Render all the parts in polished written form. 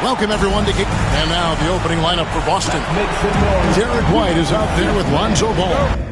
Welcome, everyone, to kick. And now the opening lineup for Boston. Derek White is out there with Lonzo Ball.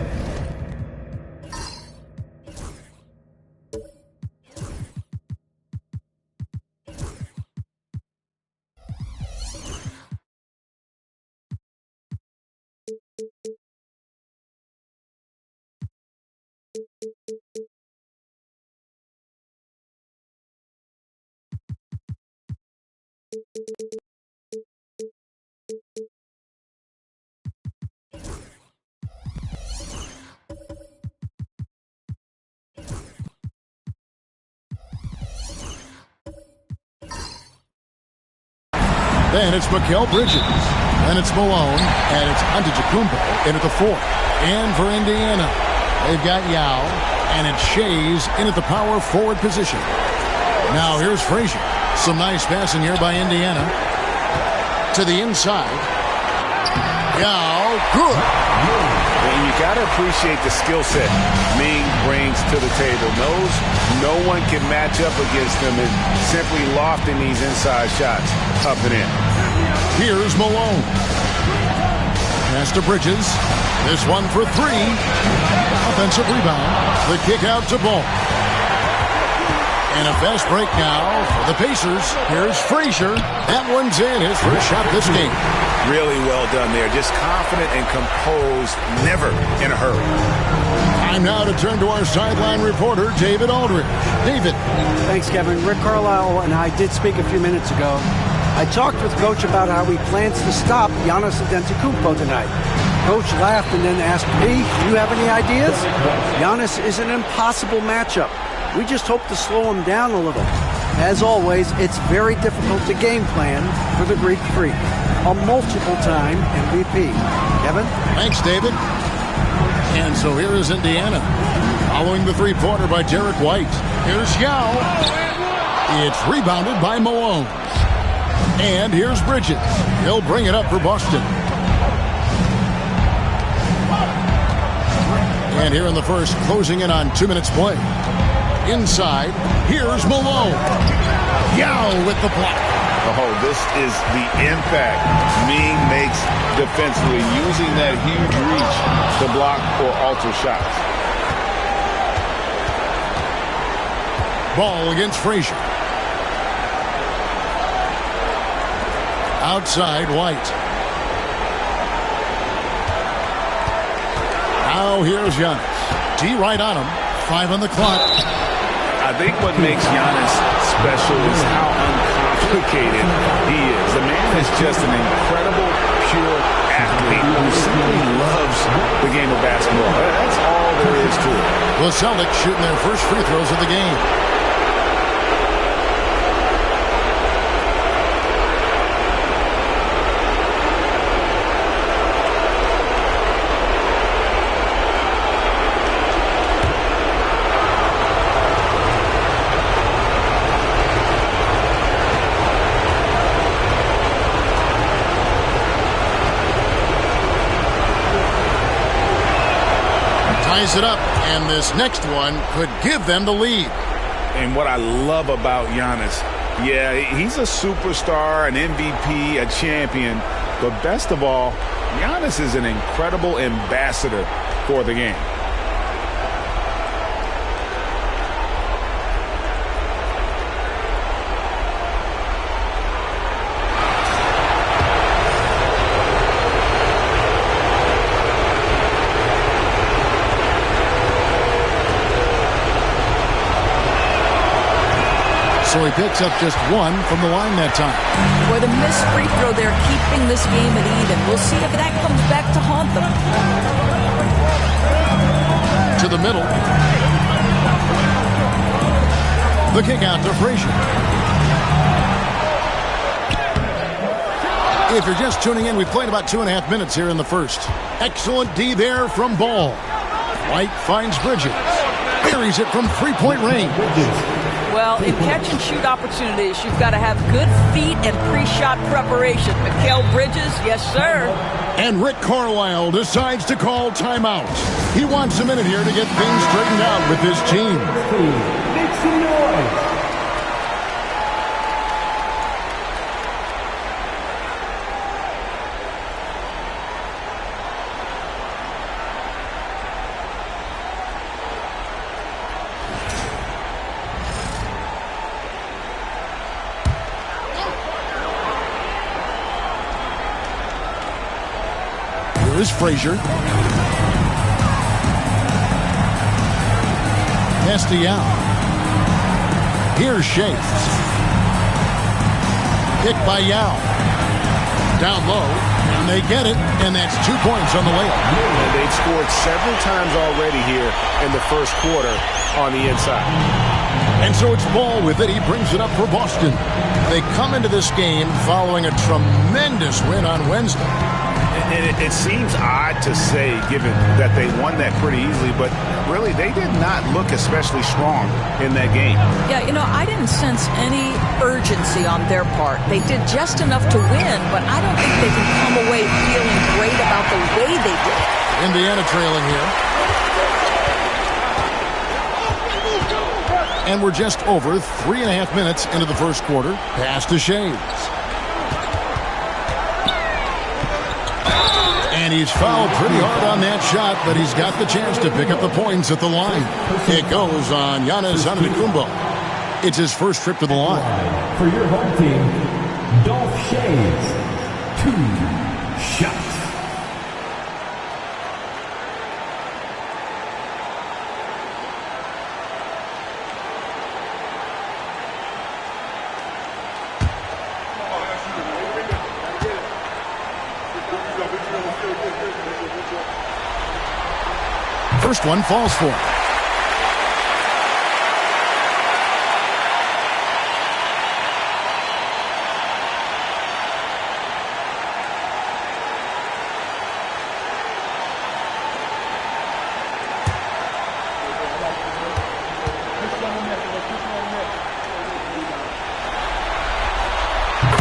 Then it's Mikal Bridges. Then it's Malone. And it's Antetokounmpo in at the 4. And for Indiana, they've got Yao. And it's Shays in at the power forward position. Now here's Frazier. Some nice passing here by Indiana. To the inside. Yao, good. And you got to appreciate the skill set Ming brings to the table. Knows no one can match up against him and simply lofting these inside shots up and in. Here's Malone. Pass to Bridges. This one for 3. Offensive rebound. The kick out to Ball. And a fast break now for the Pacers. Here's Frazier. That one's in. His first shot this game. Really well done there. Just confident and composed. Never in a hurry. Time now to turn to our sideline reporter, David Aldridge. David. Thanks, Kevin. Rick Carlisle and I did speak a few minutes ago. I talked with Coach about how he plans to stop Giannis Antetokounmpo tonight. Coach laughed and then asked me, do you have any ideas? Giannis is an impossible matchup. We just hope to slow him down a little. As always, it's very difficult to game plan for the Greek Freak, a multiple-time MVP. Kevin? Thanks, David. And so here is Indiana, following the three-pointer by Derek White. Here's Yao. It's rebounded by Malone. And here's Bridges. He'll bring it up for Boston. And here in the first, closing in on 2 minutes play. Inside, here's Malone. Yao with the block. Oh, this is the impact Ming makes defensively, using that huge reach to block or alter shots. Ball against Frazier. Outside, White. Now here's Giannis. D right on him. 5 on the clock. I think what makes Giannis special is how uncomplicated he is. The man is just an incredible, pure athlete who simply loves the game of basketball. That's all there is to it. The Celtics shooting their first free throws of the game. Ties it up, and this next one could give them the lead. And what I love about Giannis, yeah, he's a superstar, an MVP, a champion, but best of all, Giannis is an incredible ambassador for the game. So he picks up just one from the line that time. Boy, the missed free throw there, keeping this game at even. We'll see if that comes back to haunt them. To the middle. The kick out to Frazier. If you're just tuning in, we've played about 2.5 minutes here in the first. Excellent D there from Ball. White finds Bridges. Buries it from three-point range. Well, in catch-and-shoot opportunities, you've got to have good feet and pre-shot preparation. Mikal Bridges, yes, sir. And Rick Carlisle decides to call timeout. He wants a minute here to get things straightened out with his team. Make some noise. Is Frazier. Castellano. Here's Shea. Picked by Yao. Down low. And they get it. And that's 2 points on the layup. And they've scored several times already here in the first quarter on the inside. And so it's Ball with it. He brings it up for Boston. They come into this game following a tremendous win on Wednesday. It seems odd to say, given that they won that pretty easily, but really they did not look especially strong in that game. Yeah, you know, I didn't sense any urgency on their part. They did just enough to win, but I don't think they can come away feeling great about the way they did it. Indiana trailing here. And we're just over 3.5 minutes into the first quarter. Pass to Shades. And he's fouled pretty hard on that shot, but he's got the chance to pick up the points at the line. It goes on Giannis Antetokounmpo. It's his first trip to the line. For your home team, Dolph Shades. 2 shots. First one falls for him.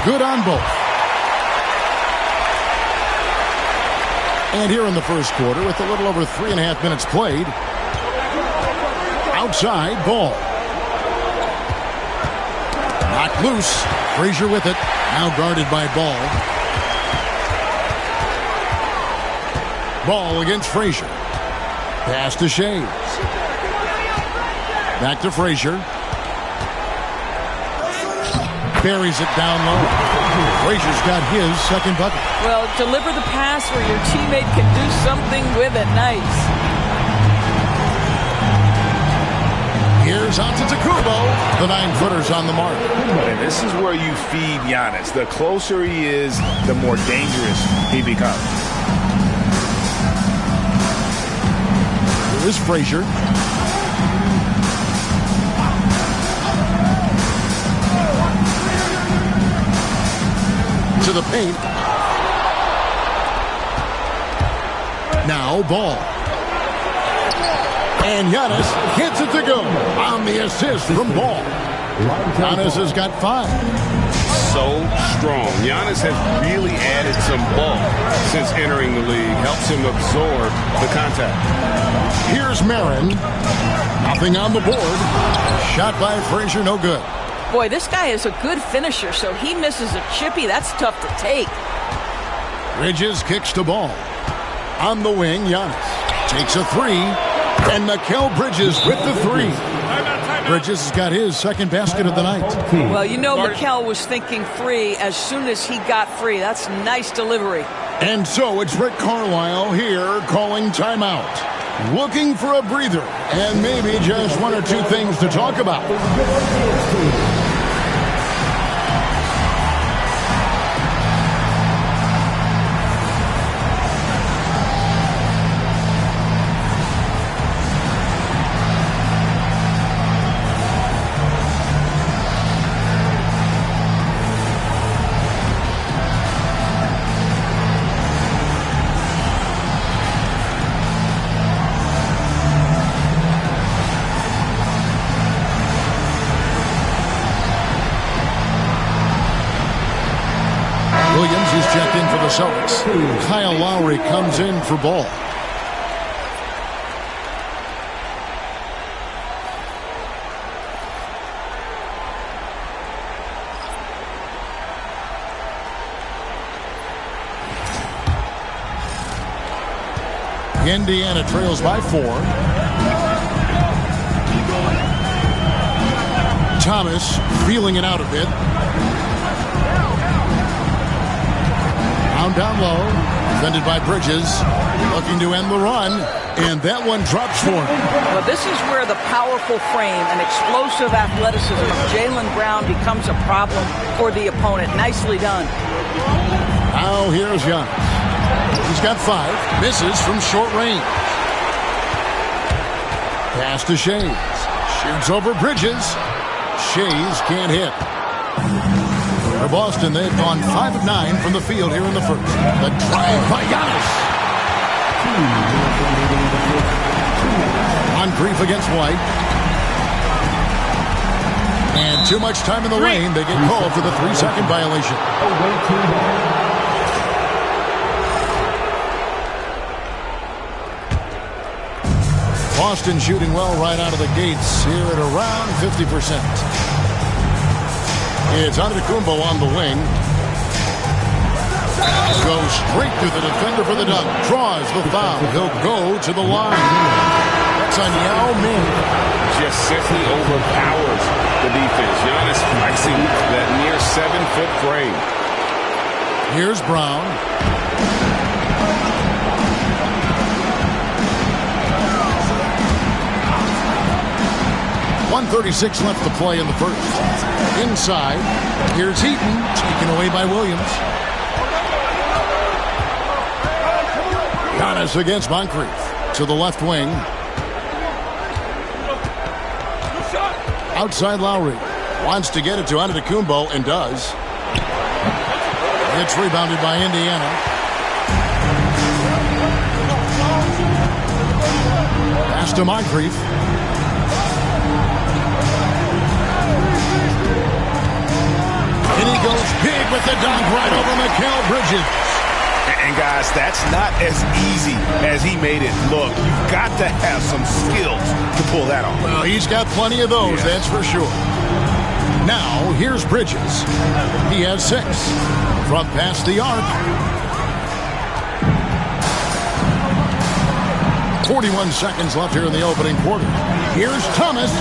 Good on both. And here in the first quarter, with a little over 3.5 minutes played, outside Ball. Knocked loose. Frazier with it. Now guarded by Ball. Ball against Frazier. Pass to Shades. Back to Frazier. Buries it down low. Frazier's got his second bucket. Well, deliver the pass where your teammate can do something with it. Nice. Here's Antetokounmpo. The 9-footer's on the mark. And this is where you feed Giannis. The closer he is, the more dangerous he becomes. Here's Frazier. To the paint. Now Ball. And Giannis hits it to go on the assist from Ball. Giannis has got 5. So strong. Giannis has really added some bulk since entering the league. Helps him absorb the contact. Here's Marin. Nothing on the board. Shot by Frazier, no good. Boy, this guy is a good finisher, so he misses a chippy. That's tough to take. Bridges kicks to Ball. On the wing, Giannis takes a 3. And Mikal Bridges with the 3. Bridges has got his second basket of the night. Well, you know Mikal was thinking 3 as soon as he got free. That's nice delivery. And so it's Rick Carlisle here calling timeout. Looking for a breather and maybe just 1 or 2 things to talk about. Celtics. Kyle Lowry comes in for ball. Indiana trails by 4. Thomas feeling it out a bit. Down low, defended by Bridges, looking to end the run, and that one drops for him. Well, this is where the powerful frame and explosive athleticism of Jaylen Brown becomes a problem for the opponent. Nicely done. Now here's Giannis. He's got 5, misses from short range. Pass to Shays. Shoots over Bridges. Shays can't hit. For Boston, they've gone 5 of 9 from the field here in the first. The drive by Giannis. Moncrief against White. And too much time in the lane. They get called for the 3-second violation. Boston shooting well right out of the gates here at around 50%. It's Antetokounmpo on the wing. Goes straight to the defender for the dunk. Draws the foul. He'll go to the line. That's on Yao Ming. Just simply overpowers the defense. Giannis flexing that near 7-foot frame. Here's Brown. 1:36 left to play in the first. Inside, here's Heaton, taken away by Williams. Giannis against Moncrief to the left wing. Outside Lowry. Wants to get it to Antetokounmpo and does. It's rebounded by Indiana. Pass to Moncrief. And he goes big with the dunk right over Mikal Bridges. And guys, that's not as easy as he made it look. You've got to have some skills to pull that off. Well, he's got plenty of those, that's for sure. Now, here's Bridges. He has 6. From past the arc. 41 seconds left here in the opening quarter. Here's Thomas.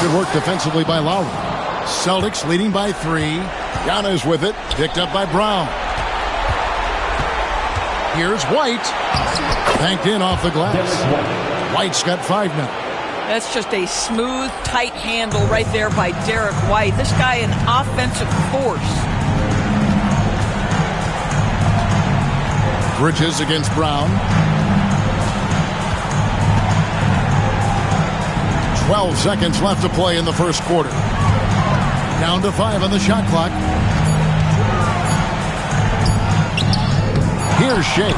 Good work defensively by Lowry. Celtics leading by 3. Giannis with it. Picked up by Brown. Here's White. Banked in off the glass. White's got 5 now. That's just a smooth, tight handle right there by Derek White. This guy an offensive force. Bridges against Brown. 12 seconds left to play in the first quarter. Down to 5 on the shot clock. Here's Shays.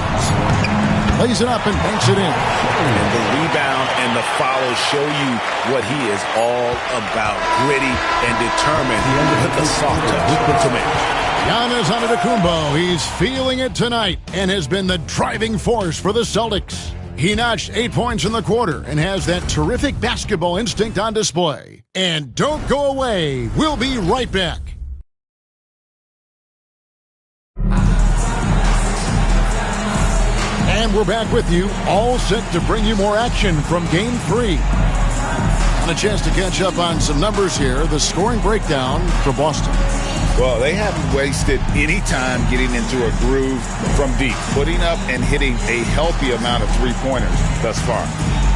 Lays it up and banks it in. And the rebound and the follow show you what he is all about. Gritty and determined with the soft touch to make. Giannis Antetokounmpo, he's feeling it tonight and has been the driving force for the Celtics. He notched 8 points in the quarter and has that terrific basketball instinct on display. And don't go away. We'll be right back. And we're back with you, all set to bring you more action from Game 3. And a chance to catch up on some numbers here. The scoring breakdown for Boston. Well, they haven't wasted any time getting into a groove from deep, putting up and hitting a healthy amount of three-pointers thus far.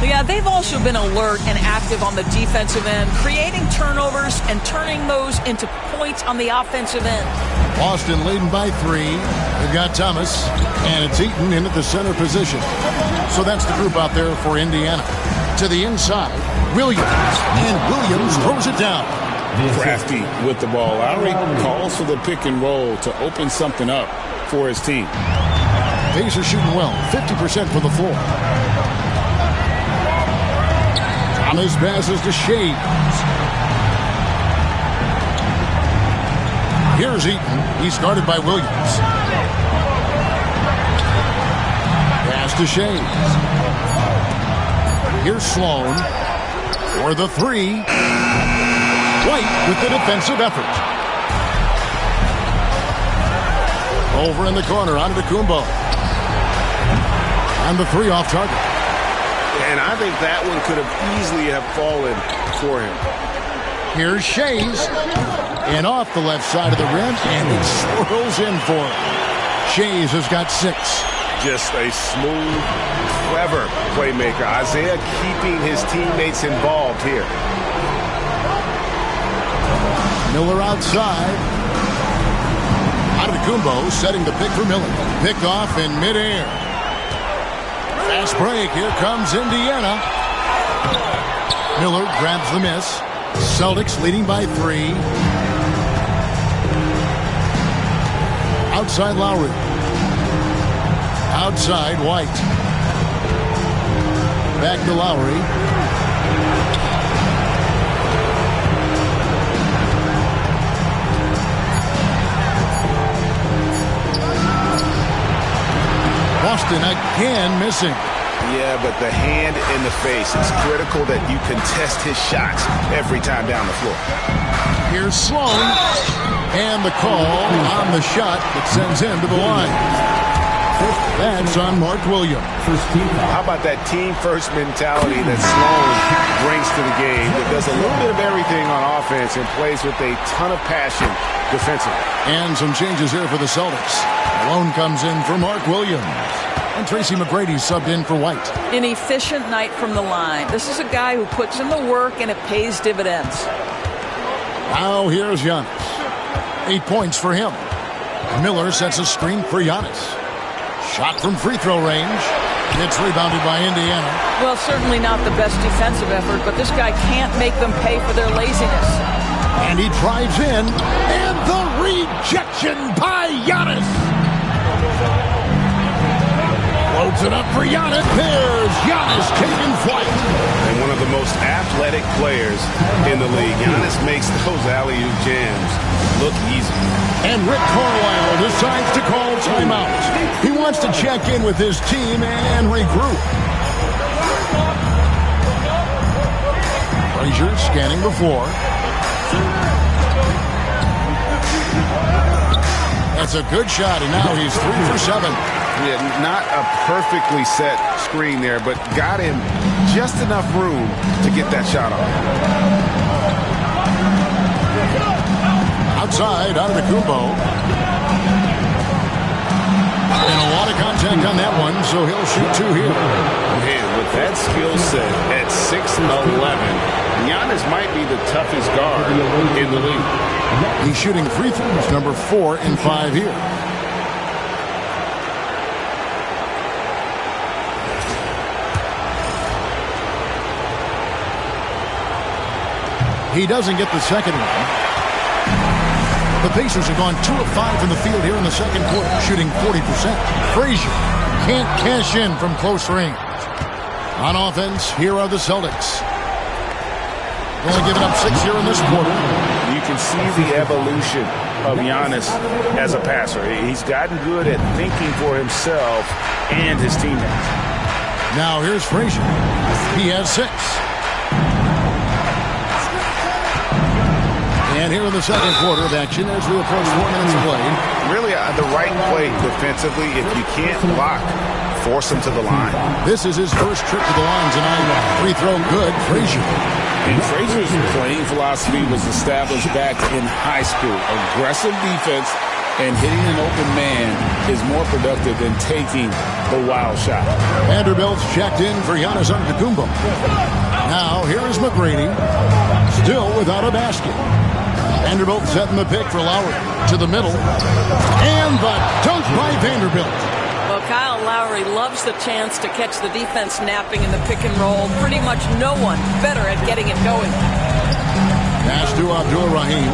Yeah, they've also been alert and active on the defensive end, creating turnovers and turning those into points on the offensive end. Boston leading by 3. They've got Thomas, and it's Eaton in at the center position. So that's the group out there for Indiana. To the inside, Williams, and Williams throws it down. Crafty with the ball. Lowry calls for the pick and roll to open something up for his team. Pacers shooting well, 50% from the floor. Thomas passes to Shays. Here's Eaton. He's guarded by Williams. to Shays. Here's Sloan for the three. White with the defensive effort. Over in the corner, Antetokounmpo. And the three off target. And I think that one could have easily have fallen for him. Here's Shays. And off the left side of the rim, and it swirls in for him. Shays has got 6. Just a smooth, clever playmaker. Isaiah keeping his teammates involved here. Miller outside. Antetokounmpo setting the pick for Miller. Picked off in midair. Fast break. Here comes Indiana. Miller grabs the miss. Celtics leading by 3. Outside Lowry. Outside White. Back to Lowry. Boston again missing. Yeah, but the hand in the face. It's critical that you contest his shots every time down the floor. Here's Sloan. And the call on the shot that sends him to the line. That's on Mark Williams. How about that team-first mentality that Sloan brings to the game, that does a little bit of everything on offense and plays with a ton of passion defensively. And some changes here for the Celtics. Malone comes in for Mark Williams. And Tracy McGrady subbed in for White. An efficient night from the line. This is a guy who puts in the work and it pays dividends. Now here's Giannis. 8 points for him. Miller sets a screen for Giannis. Shot from free throw range. It's rebounded by Indiana. Well, certainly not the best defensive effort, but this guy can't make them pay for their laziness. And he drives in. And the rejection by Giannis. Loads it up for Giannis. There's Giannis taking flight. And one of the most athletic players in the league. Giannis makes those alley-oop jams look easy. And Rick Carlisle decides to call timeout. He wants to check in with his team and regroup. Frazier scanning the floor. That's a good shot, and now he's 3 for 7. Yeah, not a perfectly set screen there, but got him just enough room to get that shot off. Outside, Antetokounmpo. And a lot of contact on that one, so he'll shoot 2 here. Man, with that skill set at 6'11", Giannis might be the toughest guard in the league. He's shooting free throws, number 4 and 5 here. He doesn't get the second one. The Pacers have gone 2 of 5 from the field here in the second quarter, shooting 40%. Frazier can't cash in from close range. On offense, here are the Celtics. Only giving up 6 here in this quarter. You can see the evolution of Giannis as a passer. He's gotten good at thinking for himself and his teammates. Now here's Frazier. He has 6. And here in the second quarter of action as we approach 4 minutes of play. Really the right play defensively. If you can't block, force him to the line. This is his first trip to the line tonight. Free throw good, Frazier. And Frazier's playing philosophy was established back in high school. Aggressive defense and hitting an open man is more productive than taking the wild shot. Vanderbilt's checked in for Giannis Antetokounmpo. Now here is McGrady, still without a basket. Vanderbilt setting the pick for Lowry to the middle. And the dunk by Vanderbilt. Well, Kyle Lowry loves the chance to catch the defense napping in the pick and roll. Pretty much no one better at getting it going. Pass to Abdul-Rahim.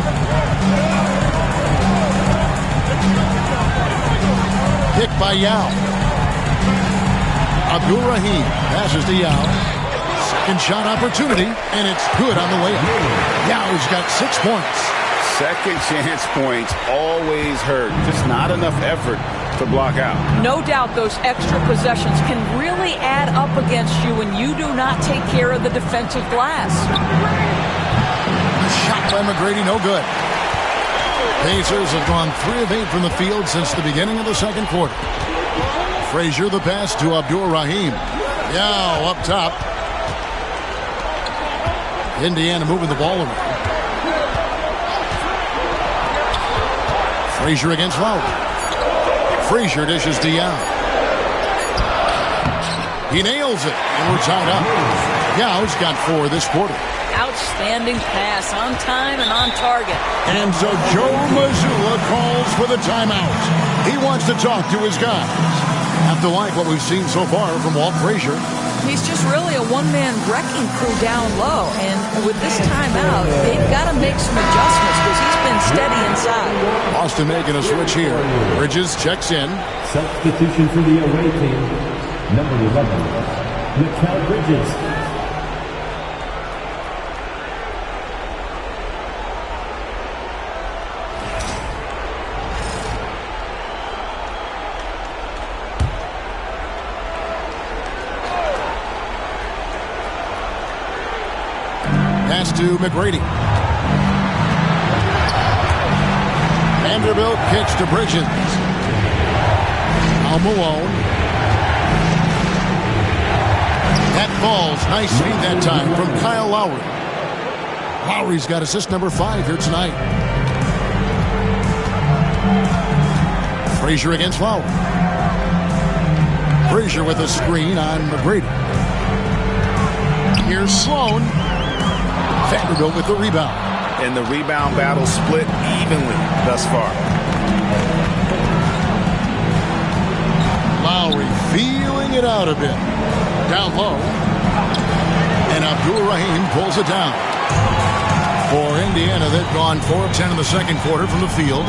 Pick by Yao. Abdul-Rahim passes to Yao. Second shot opportunity, and it's good on the way up. Yao's got 6 points. Second chance points always hurt. Just not enough effort to block out. No doubt those extra possessions can really add up against you when you do not take care of the defensive glass. A shot by McGrady, no good. Pacers have gone 3 of 8 from the field since the beginning of the second quarter. Frazier the pass to Abdul-Rahim. Yao up top. Indiana moving the ball around. Frazier against Lowry. Frazier dishes to Yao. He nails it, and we're tied up. Yao's got 4 this quarter. Outstanding pass, on time and on target. And so Joe Mazzulla calls for the timeout. He wants to talk to his guys. Have to like what we've seen so far from Walt Frazier. He's just really a one-man wrecking crew down low. And with this timeout, they've got to make some adjustments because he's been steady inside. Austin making a switch here. Bridges checks in. Substitution for the away team. Number 11, Mikal Bridges. Pass to McGrady. Vanderbilt pitch to Bridges. Now Malone. That falls. Nice feed that time from Kyle Lowry. Lowry's got assist number 5 here tonight. Frazier against Lowry. Frazier with a screen on McGrady. Here's Sloan. Vanderbilt with the rebound. And the rebound battle split evenly thus far. Lowry feeling it out a bit. Down low. And Abdul-Rahim pulls it down. For Indiana, they've gone 4 of 10 in the second quarter from the field.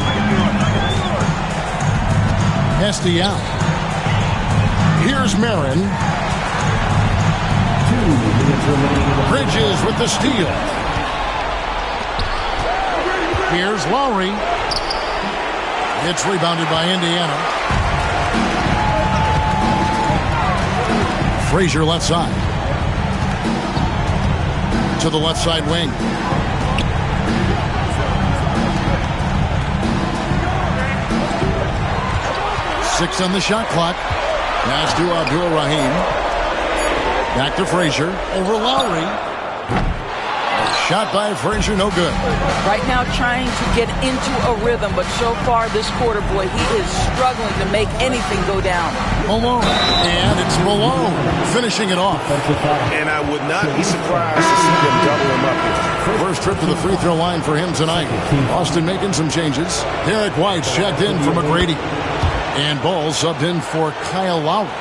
Esty out. Here's Marin. 2 minutes remaining. Bridges with the steal. Here's Lowry. It's rebounded by Indiana. Frazier left side. To the left side wing. Six on the shot clock. Pass to Abdul-Rahim. Back to Frazier. Over Lowry. Shot by Frazier, no good. Right now trying to get into a rhythm, but so far this quarter, boy, he is struggling to make anything go down. Malone. And it's Malone finishing it off. And I would not be surprised to see them double him up here. First trip to the free throw line for him tonight. Austin making some changes. Derek White's checked in for McGrady. And Ball subbed in for Kyle Lowry.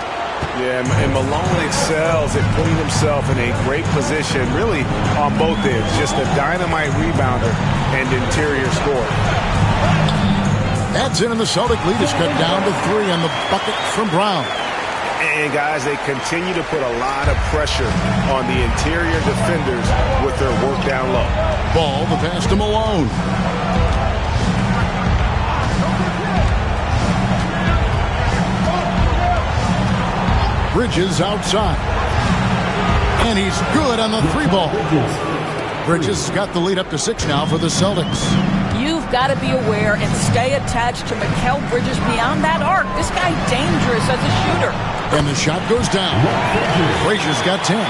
Yeah, and Malone excels at putting himself in a great position, really on both ends. Just a dynamite rebounder and interior scorer. That's in, and the Celtic lead is cut down to 3 on the bucket from Brown. And, guys, they continue to put a lot of pressure on the interior defenders with their work down low. Ball, the pass to Malone. Bridges outside. And he's good on the 3-ball. Bridges got the lead up to 6 now for the Celtics. You've got to be aware and stay attached to Mikal Bridges beyond that arc. This guy dangerous as a shooter. And the shot goes down. Frazier's got 10.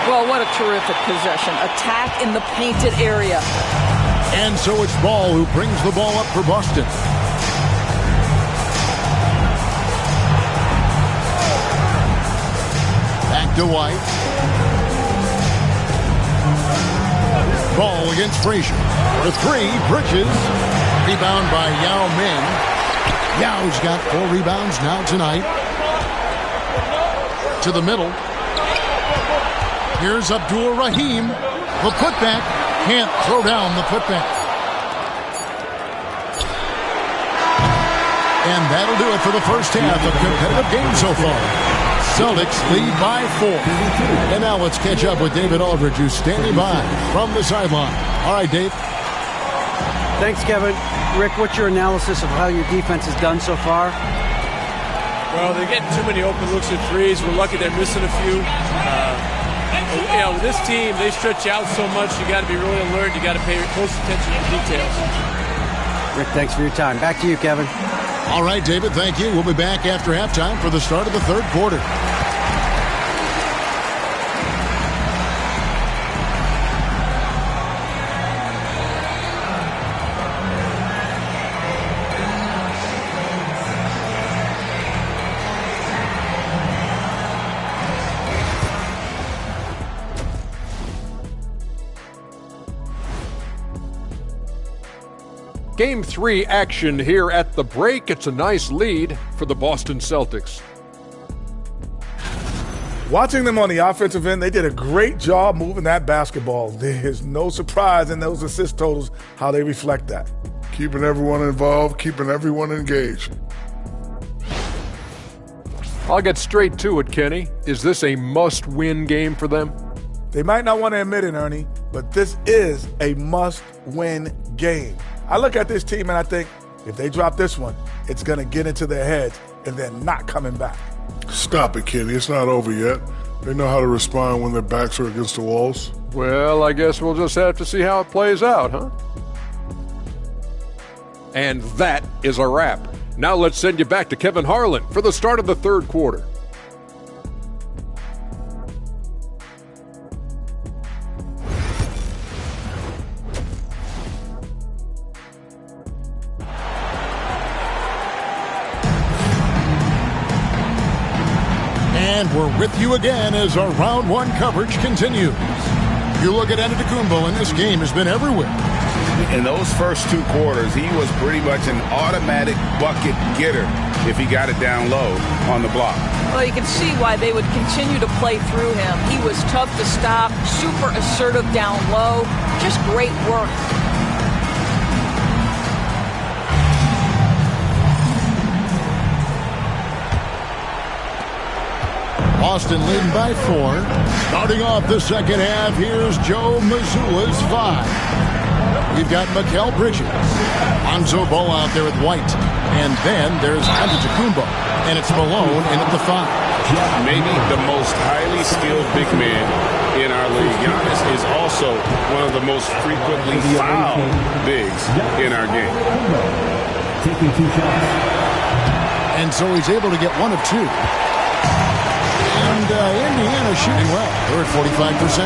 Well, what a terrific possession. Attack in the painted area. And so it's Ball who brings the ball up for Boston. Back to White. Ball against Frazier. For 3, Bridges. Rebound by Yao Ming. Yao's got 4 rebounds now tonight. To the middle. Here's Abdul-Rahim. The putback. Can't throw down the putback. And that'll do it for the first half of competitive game so far. Celtics lead by 4. And now let's catch up with David Aldridge, who's standing by from the sideline. All right, Dave. Thanks, Kevin. Rick, what's your analysis of how your defense has done so far? Well, they're getting too many open looks at threes. We're lucky they're missing a few. With this team, they stretch out so much. You got to be really alert. You got to pay close attention to details. Rick, thanks for your time. Back to you, Kevin. All right, David, thank you. We'll be back after halftime for the start of the third quarter. Game 3 action here at the break. It's a nice lead for the Boston Celtics. Watching them on the offensive end, they did a great job moving that basketball. There's no surprise in those assist totals, how they reflect that. Keeping everyone involved, keeping everyone engaged. I'll get straight to it, Kenny. Is this a must-win game for them? They might not want to admit it, Ernie, but this is a must-win game. I look at this team and I think, if they drop this one, it's going to get into their heads and they're not coming back. Stop it, Kenny. It's not over yet. They know how to respond when their backs are against the walls. Well, I guess we'll just have to see how it plays out, huh? And that is a wrap. Now let's send you back to Kevin Harlan for the start of the third quarter. And we're with you again as our round one coverage continues. You look at Antetokounmpo, and this game has been everywhere. In those first two quarters, he was pretty much an automatic bucket getter if he got it down low on the block. Well, you can see why they would continue to play through him. He was tough to stop, super assertive down low, just great work. Boston leading by 4. Starting off the second half, here's Joe Mazzulla's 5. We've got Mikal Bridges. Lonzo Ball out there with White. And then there's Antetokounmpo. And it's Malone in at the 5. Maybe the most highly skilled big man in our league. Giannis is also one of the most frequently fouled bigs in our game. Taking 2 shots. And so he's able to get 1 of 2. And Indiana shooting well. They're at 45%.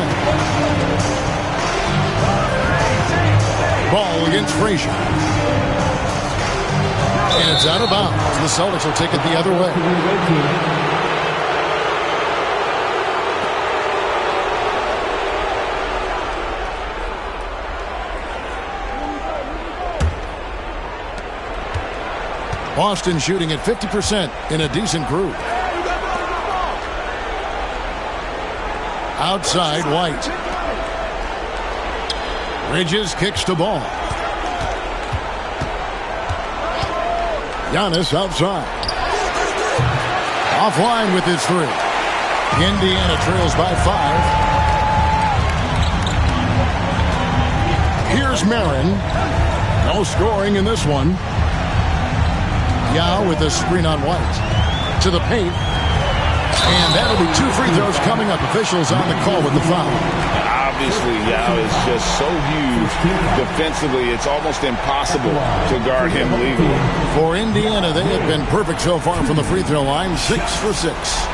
Ball against Frazier. And it's out of bounds. The Celtics will take it the other way. Boston shooting at 50% in a decent group. Outside, White. Bridges kicks to Ball. Giannis outside. Offline with his 3. Indiana trails by 5. Here's Marin. No scoring in this one. Yao with a screen on White. To the paint. And that'll be 2 free throws coming up. Officials on the call with the foul. Obviously, Yao is just so huge defensively, it's almost impossible to guard him legally. For Indiana, they have been perfect so far from the free throw line. 6 for 6.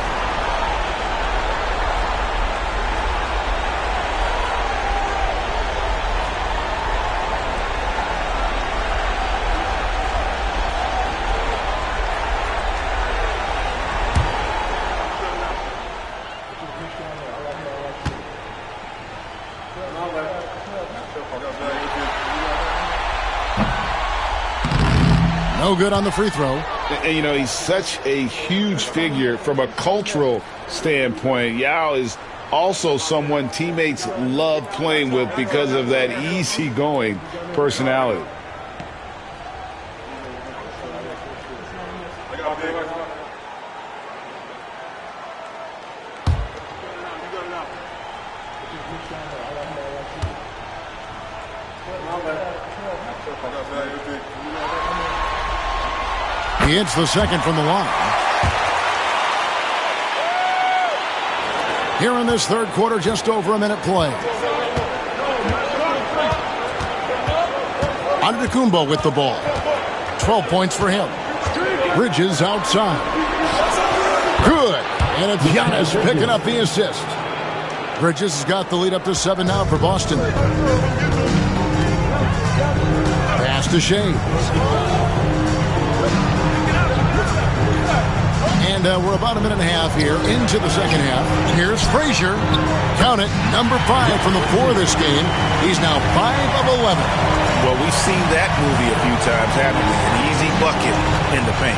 No good on the free throw. And, you know, he's such a huge figure from a cultural standpoint. Yao is also someone teammates love playing with because of that easygoing personality. He hits the second from the line. Here in this third quarter, just over a minute play. Antetokounmpo with the ball. 12 points for him. Bridges outside. Good. And it's Giannis picking up the assist. Bridges has got the lead up to 7 now for Boston. Pass to Shea. And we're about a minute and a half here into the second half. Here's Frazier. Count it, number 5 from the floor this game. He's now 5 of 11. Well, we've seen that movie a few times, haven't we? An easy bucket in the paint.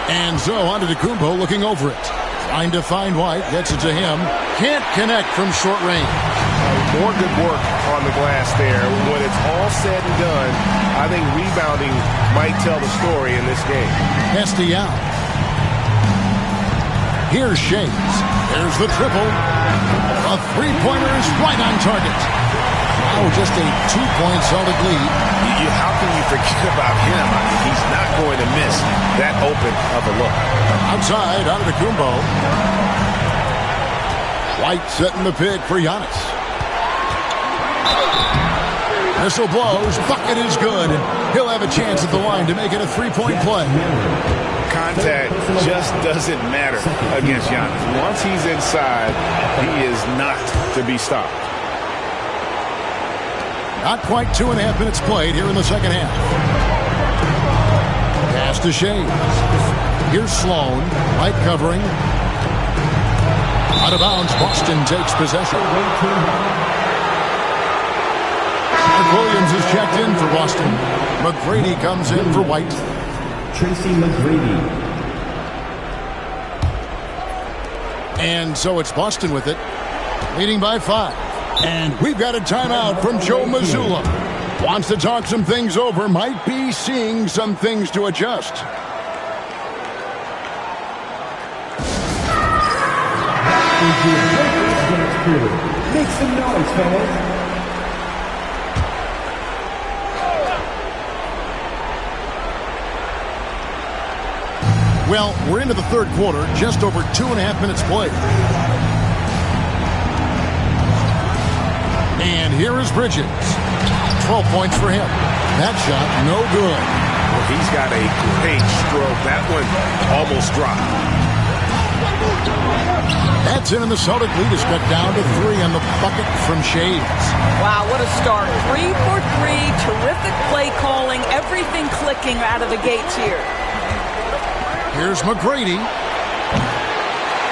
And so Antetokounmpo looking over it. Trying to find White. Gets it to him. Can't connect from short range. More good work on the glass there. When it's all said and done, I think rebounding might tell the story in this game. Estial. Here's Shays. There's the triple. A three-pointer is right on target. Now just a 2-point solid lead. How can you forget about him? I mean, he's not going to miss that open of a look. Outside, Antetokounmpo. White setting the pick for Giannis. Whistle blows. Bucket is good. He'll have a chance at the line to make it a 3-point play. Contact just doesn't matter against Giannis. Once he's inside, he is not to be stopped. Not quite 2.5 minutes played here in the second half. Pass to Shea. Here's Sloan. White covering. Out of bounds. Boston takes possession. Williams is checked in for Boston. McGrady comes in for White. Tracy McGrady. And so it's Boston with it, leading by 5. And we've got a timeout from Joe Mazzulla. Wants to talk some things over, might be seeing some things to adjust. Make some noise, fellas. Well, we're into the third quarter, just over 2.5 minutes played. And here is Bridges. 12 points for him. That shot, no good. Well, he's got a great stroke. That one almost dropped. That's in, and the Celtic lead is cut down to 3 on the bucket from Shades. Wow, what a start. 3 for 3. Terrific play calling. Everything clicking out of the gates here. Here's McGrady.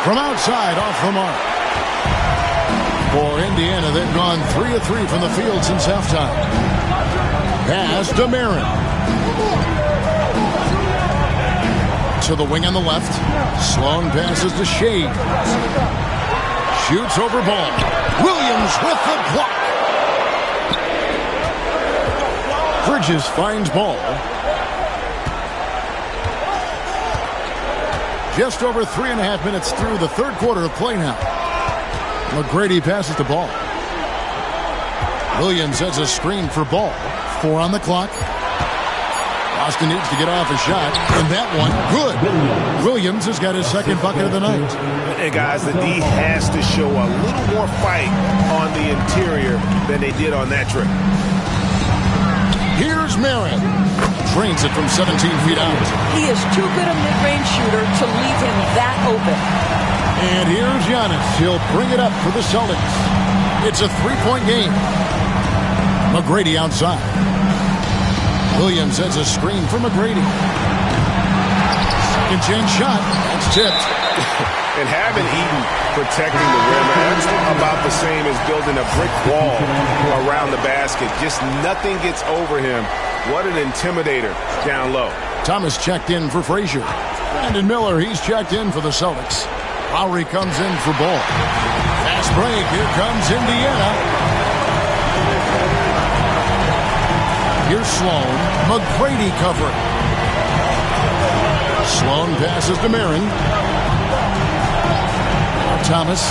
From outside, off the mark. For Indiana, they've gone 3 of 3 from the field since halftime. Pass to Marin. To the wing on the left. Sloan passes to Shades. Shoots over ball. Williams with the block. Bridges finds ball. Just over 3.5 minutes through the third quarter of play now. McGrady passes the ball. Williams has a screen for ball. 4 on the clock. Boston needs to get off a shot, and that one, good. Williams has got his second bucket of the night. And guys, the D has to show a little more fight on the interior than they did on that trip. Here's Marin. Drains it from 17 feet out. He is too good a mid-range shooter to leave him that open. And here's Giannis. He'll bring it up for the Celtics. It's a 3-point game. McGrady outside. Williams has a screen for McGrady. Second chance shot. That's tipped. And having Eaton protecting the rim, that's about the same as building a brick wall around the basket. Just nothing gets over him. What an intimidator down low. Thomas checked in for Frazier. Brandon Miller, he's checked in for the Celtics. Lowry comes in for ball. Fast break. Here comes Indiana. Here's Sloan. McGrady covering. Sloan passes to Marin. Thomas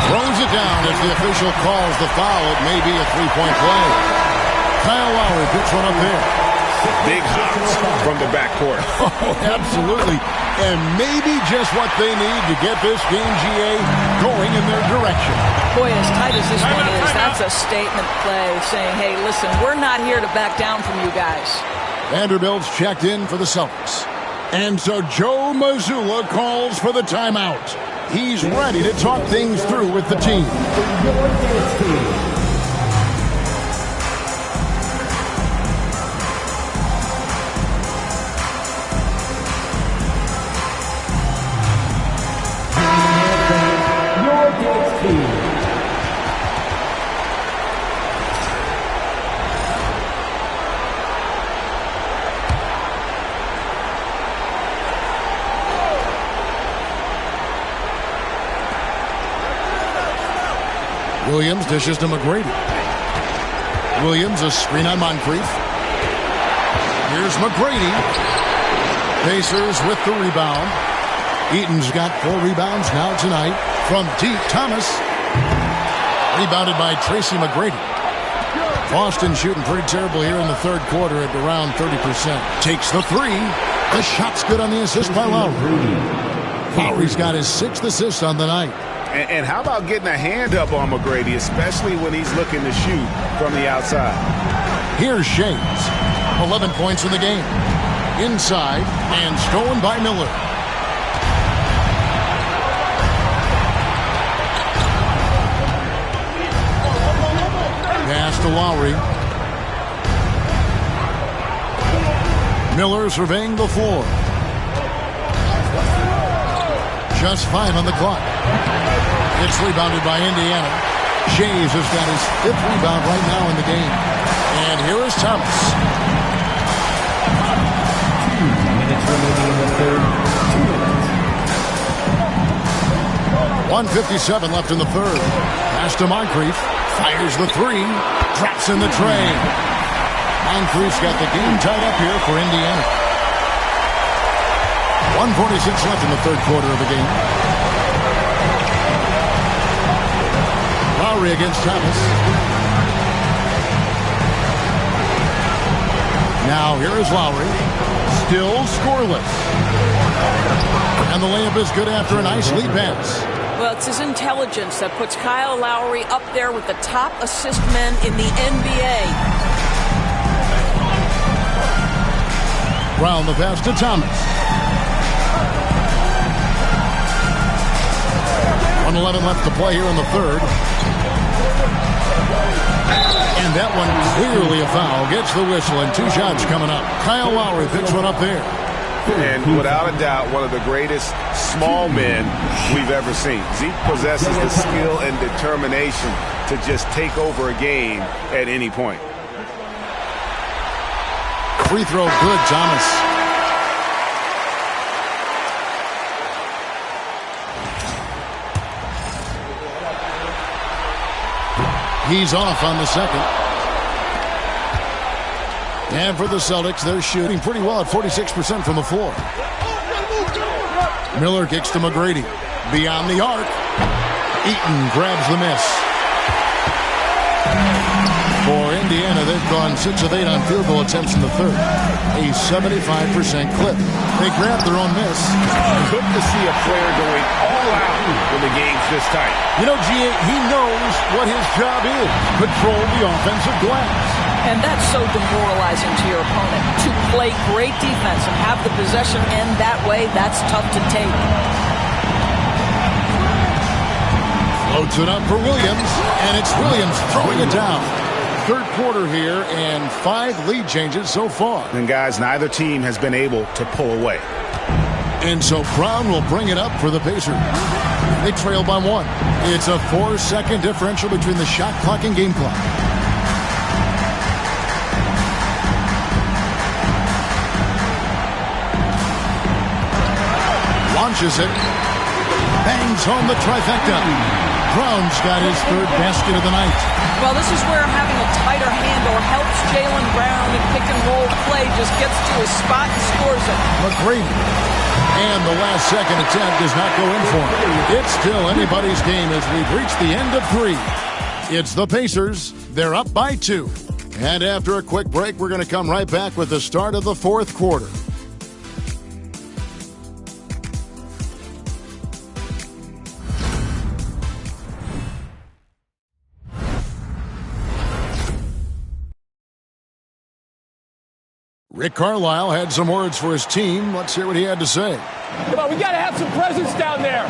throws it down as the official calls the foul. It may be a 3-point play. Kyle Lowry picks one up there. Big hops from the backcourt. Oh, absolutely. and maybe just what they need to get this game, GA, going in their direction. Boy, as tight as this one is, that's a statement play saying, hey, listen, we're not here to back down from you guys. Vanderbilt's checked in for the Celtics. And so Joe Mazzulla calls for the timeout. He's ready to talk things through with the team. Williams dishes to McGrady. Williams, a screen on Moncrief. Here's McGrady. Pacers with the rebound. Eaton's got 4 rebounds now tonight. From deep, Thomas. Rebounded by Tracy McGrady. Boston shooting pretty terrible here in the third quarter at around 30%. Takes the 3. The shot's good on the assist by Lowry. Lowry's got his 6th assist on the night. And how about getting a hand up on McGrady, especially when he's looking to shoot from the outside? Here's Shades. 11 points in the game. Inside and stolen by Miller. Pass to Lowry. Miller surveying the floor. Just 5 on the clock. It's rebounded by Indiana. Shays has got his 5th rebound right now in the game. And here is Thomas. 2 minutes remaining in the third. 1:57 left in the third. Pass to Moncrief. Fires the 3. Drops in the tray. Moncrief's got the game tied up here for Indiana. 1:46 left in the third quarter of the game. Lowry against Thomas. Now here is Lowry. Still scoreless. And the layup is good after a nice lead pass. Well, it's his intelligence that puts Kyle Lowry up there with the top assist men in the NBA. Brown the pass to Thomas. 1:11 left to play here in the third. And that one clearly a foul. Gets the whistle and 2 shots coming up. Kyle Lowry picks one up there. And without a doubt, one of the greatest small men we've ever seen. Zeke possesses the skill and determination to just take over a game at any point. Free throw good, Thomas. He's off on the second. And for the Celtics, they're shooting pretty well at 46% from the floor. Miller kicks to McGrady. Beyond the arc. Eaton grabs the miss. For Indiana, they've gone 6 of 8 on field goal attempts in the third. A 75% clip. They grabbed their own miss. Good to see a player going all out when the game's this tight. You know, G.A., he knows what his job is. Control the offensive glass. And that's so demoralizing to your opponent. To play great defense and have the possession end that way, that's tough to take. Floats it up for Williams, and it's Williams throwing it down. Third quarter here, and 5 lead changes so far. And guys, neither team has been able to pull away. And so Brown will bring it up for the Pacers. They trail by 1. It's a 4-second differential between the shot clock and game clock. Launches it. Bangs home the trifecta. Brown's got his 3rd basket of the night. Well, this is where having a tighter handle helps Jaylen Brown in pick-and-roll play. Just gets to his spot and scores it. McGrady. And the last second attempt does not go in for him. It's still anybody's game as we've reached the end of 3. It's the Pacers. They're up by 2. And after a quick break, we're going to come right back with the start of the 4th quarter. Rick Carlisle had some words for his team. Let's hear what he had to say. Come on, we got to have some presence down there.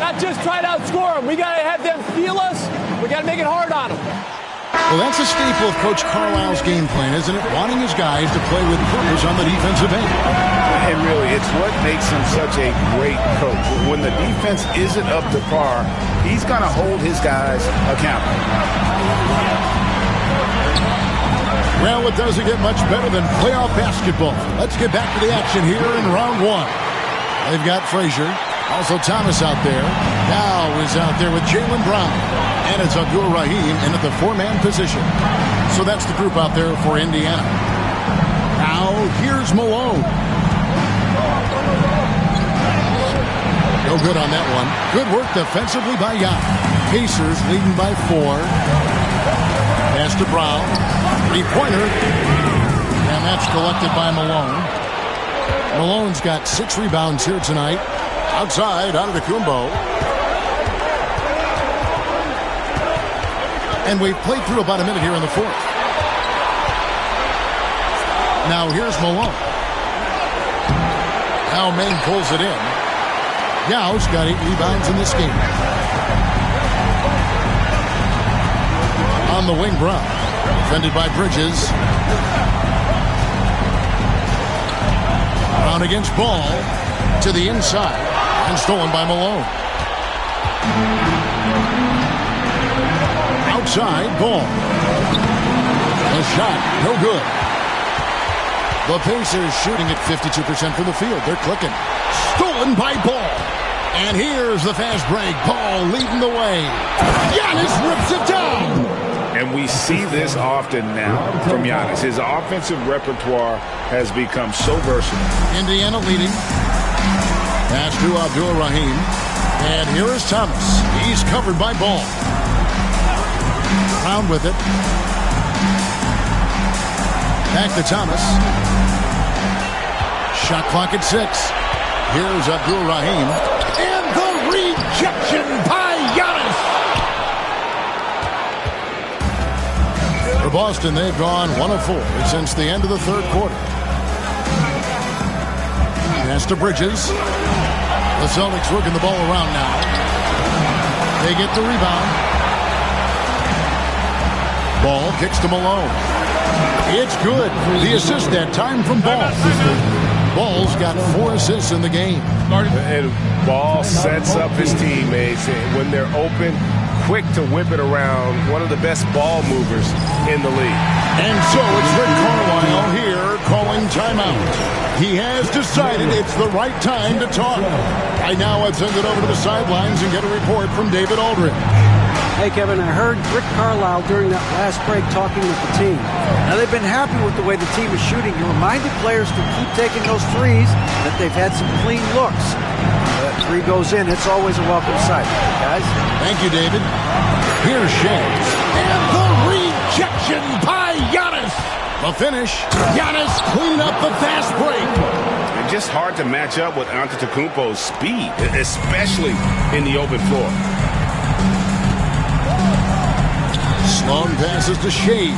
Not just try to outscore them. We got to have them feel us. We got to make it hard on them. Well, that's a staple of Coach Carlisle's game plan, isn't it? Wanting his guys to play with purpose on the defensive end. And really, it's what makes him such a great coach. When the defense isn't up to par, he's going to hold his guys accountable. Well, it doesn't get much better than playoff basketball. Let's get back to the action here in round one. They've got Frazier. Also Thomas out there. Now is out there with Jaylen Brown. And it's Abdul Rahim in at the four-man position. So that's the group out there for Indiana. Now here's Malone. No good on that one. Good work defensively by Yao. Pacers leading by 4. Pass to Brown. Three-pointer. And that's collected by Malone. Malone's got 6 rebounds here tonight. Outside, Antetokounmpo. And we've played through about a minute here in the fourth. Now here's Malone. Now Maine pulls it in. Yao's got 8 rebounds in this game. On the wing, Brown. Defended by Bridges. Brown against Ball. To the inside. And stolen by Malone. Outside, Ball. A shot, no good. The Pacers shooting at 52% from the field. They're clicking. Stolen by Ball. And here's the fast break. Ball leading the way. Giannis rips it down. And we see this often now from Giannis. His offensive repertoire has become so versatile. Indiana leading. Pass to Abdul Rahim. And here is Thomas. He's covered by Ball. Brown with it. Back to Thomas. Shot clock at 6. Here's Abdul Rahim. And the rejection by Giannis. For Boston, they've gone 1 of 4 since the end of the third quarter. Pass to Bridges. The Celtics working the ball around now. They get the rebound. Ball kicks to Malone. It's good. The assist that time from Ball. Ball's got 4 assists in the game. And Ball sets up his teammates when they're open, quick to whip it around. One of the best ball movers in the league. And so it's Rick Carlisle here calling timeout. He has decided it's the right time to talk. Right now, I'd send it over to the sidelines and get a report from David Aldridge. Hey, Kevin, I heard Rick Carlisle during that last break talking with the team. Now, they've been happy with the way the team is shooting. He reminded players to keep taking those threes, that they've had some clean looks. That 3 goes in, it's always a welcome sight, guys. Thank you, David. Here's Shea. And the rejection by Giannis. The finish, Giannis cleaning up the fast break. And just hard to match up with Antetokounmpo's speed, especially in the open floor. Sloan passes to Shea.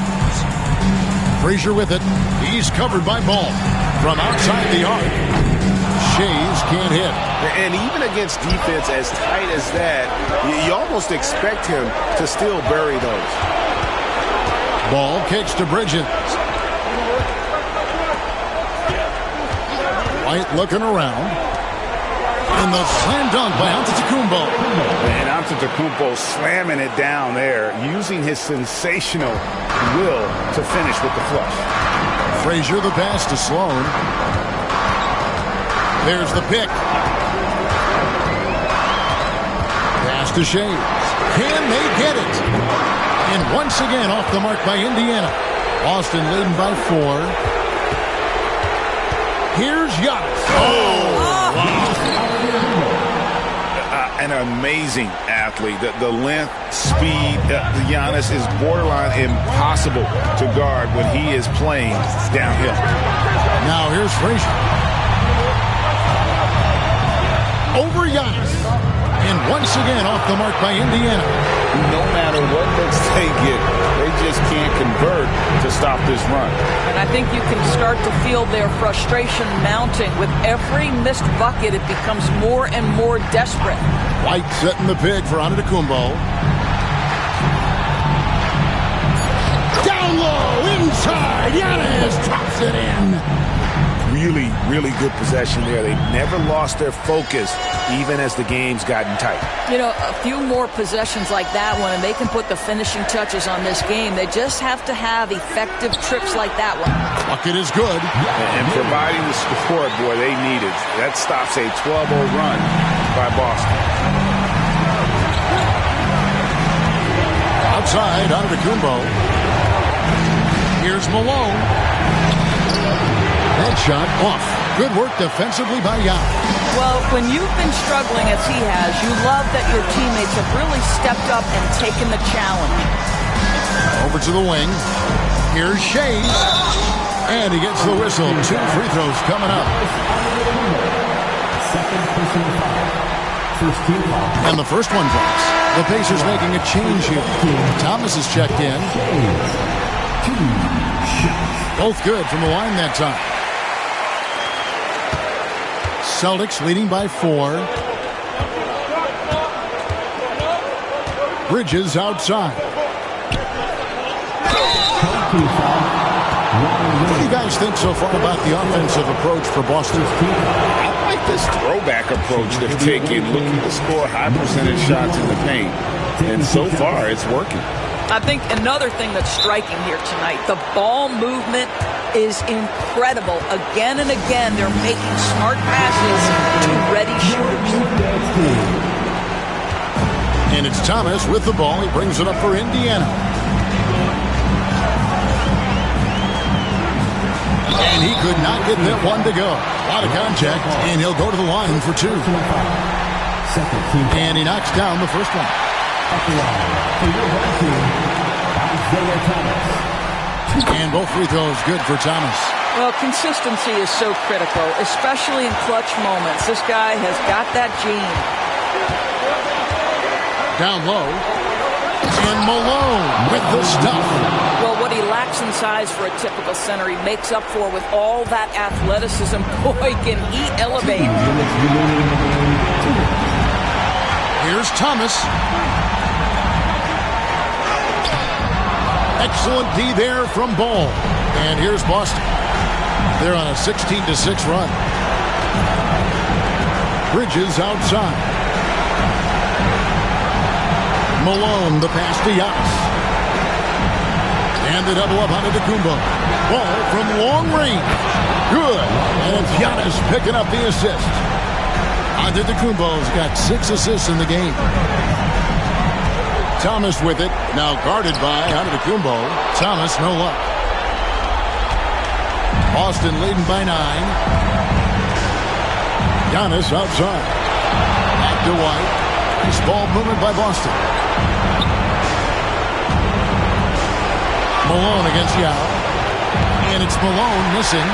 Frazier with it. He's covered by Ball. From outside the arc. Shays can't hit. And even against defense as tight as that, you almost expect him to still bury those. Ball kicks to Bridges. White looking around. And the slam dunk by Antetokounmpo. And Antetokounmpo slamming it down there, using his sensational will to finish with the flush. Frazier the pass to Sloan. There's the pick. Pass to Shea. Can they get it? And once again off the mark by Indiana. Boston leading by 4. Here's Giannis. Oh, wow. An amazing athlete. The length, speed, Giannis is borderline impossible to guard when he is playing downhill. Now here's Frazier. Over Giannis. And once again off the mark by Indiana. No matter what looks they get, they just can't convert to stop this run. And I think you can start to feel their frustration mounting. With every missed bucket, it becomes more and more desperate. White setting the pick for Antetokounmpo. Down low, inside, Giannis drops it in. Really, really good possession there. They never lost their focus, even as the game's gotten tight. You know, a few more possessions like that one, and they can put the finishing touches on this game. They just have to have effective trips like that one. Bucket is good. And providing the support, boy, they need it. That stops a 12-0 run by Boston. Outside, Antetokounmpo. Here's Malone. Headshot off. Good work defensively by Yao. Well, when you've been struggling as he has, you love that your teammates have really stepped up and taken the challenge. Over to the wing. Here's Shea. And he gets the whistle. 2 free throws coming up. And the first one drops. The Pacers making a change here. Thomas is checked in. Both good from the line that time. Celtics leading by 4. Bridges outside. What do you guys think so far about the offensive approach for Boston? I like this throwback approach they've taken, looking to score high percentage shots in the paint. And so far, it's working. I think another thing that's striking here tonight, the ball movement is incredible. Again and again, they're making smart passes to ready shooters. And it's Thomas with the ball. He brings it up for Indiana. And he could not get that one to go. A lot of contact, and he'll go to the line for 2. And he knocks down the first one. And both free throws good for Thomas. Well, consistency is so critical, especially in clutch moments. This guy has got that gene. Down low. And Malone with the stuff. Well, what he lacks in size for a typical center, he makes up for with all that athleticism. Boy, can he elevate. Here's Thomas. Excellent D there from Ball. And here's Boston. They're on a 16-6 run. Bridges outside. Malone, the pass to Giannis. And the double up onto Antetokounmpo. Ball from long range. Good. And it's Giannis picking up the assist. Antetokounmpo's got 6 assists in the game. Thomas with it. Now guarded by Antetokounmpo. Thomas, no luck. Boston leading by 9. Giannis outside. Back to White. Nice ball movement by Boston. Malone against Yao. And it's Malone missing.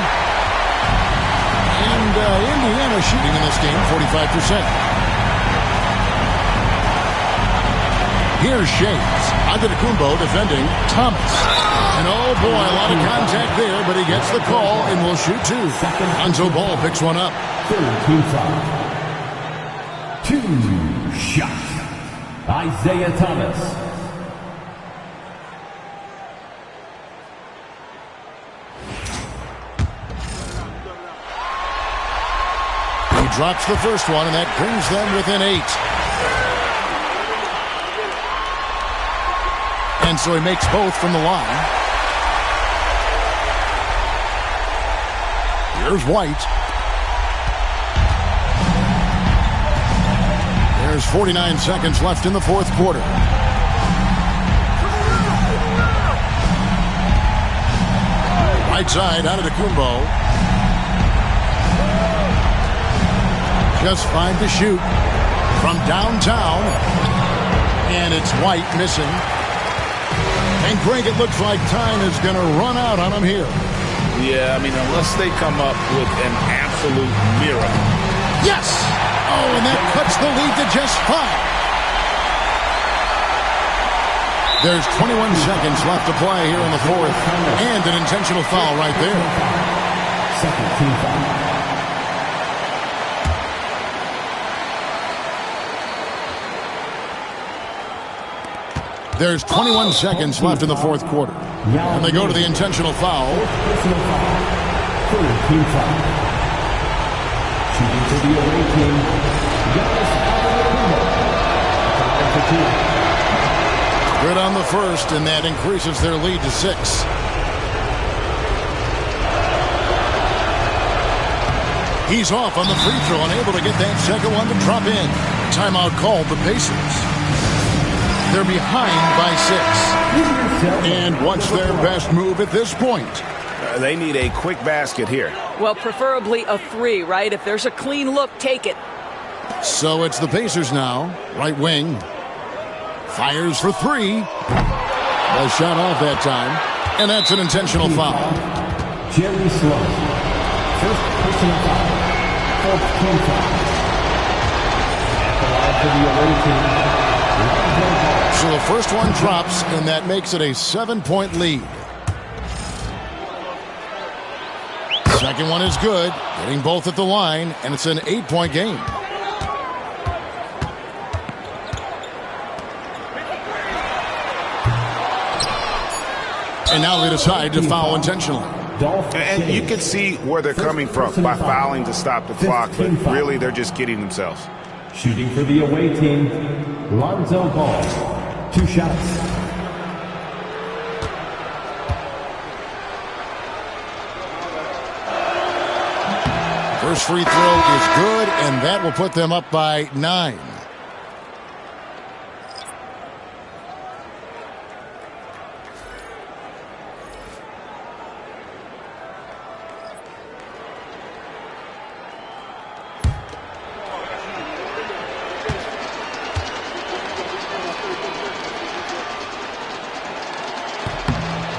And Indiana shooting in this game 45%. Here's Shades. Antetokounmpo defending Thomas. And oh boy, a lot of contact there, but he gets the call and will shoot 2. Lonzo Ball picks one up. 2 shot. Isaiah Thomas. He drops the first one, and that brings them within 8. And so he makes both from the line. Here's White. There's 49 seconds left in the fourth quarter. Right side, Antetokounmpo. Just 5 to shoot from downtown. And it's White missing. And Greg, it looks like time is going to run out on him here. Yeah, I mean, unless they come up with an absolute miracle. Yes! Oh, and that cuts the lead to just 5. There's 21 seconds left to play here in the fourth. And an intentional foul right there. Second team foul. There's 21 seconds left in the fourth quarter. And they go to the intentional foul. Personal foul. Third team foul. Shooting for the away team. Giannis Antetokounmpo. Foul for 2. Good on the first, and that increases their lead to 6. He's off on the free throw and able to get that second one to drop in. Timeout called the Pacers. They're behind by 6. And what's their best move at this point? They need a quick basket here. Well, preferably a 3, right? If there's a clean look, take it. So it's the Pacers now. Right wing. Fires for 3. Well, shot off that time. And that's an intentional foul. Jerry Sloan. First personal foul. Fourth team foul. At the line for the away team. So the first one drops, and that makes it a 7-point lead. Second one is good, getting both at the line, and it's an 8-point game. And now they decide to foul intentionally. And you can see where they're coming from by fouling to stop the clock, but really they're just kidding themselves. Shooting for the away team, Lonzo Ball. 2 shots. First free throw is good, and that will put them up by 9.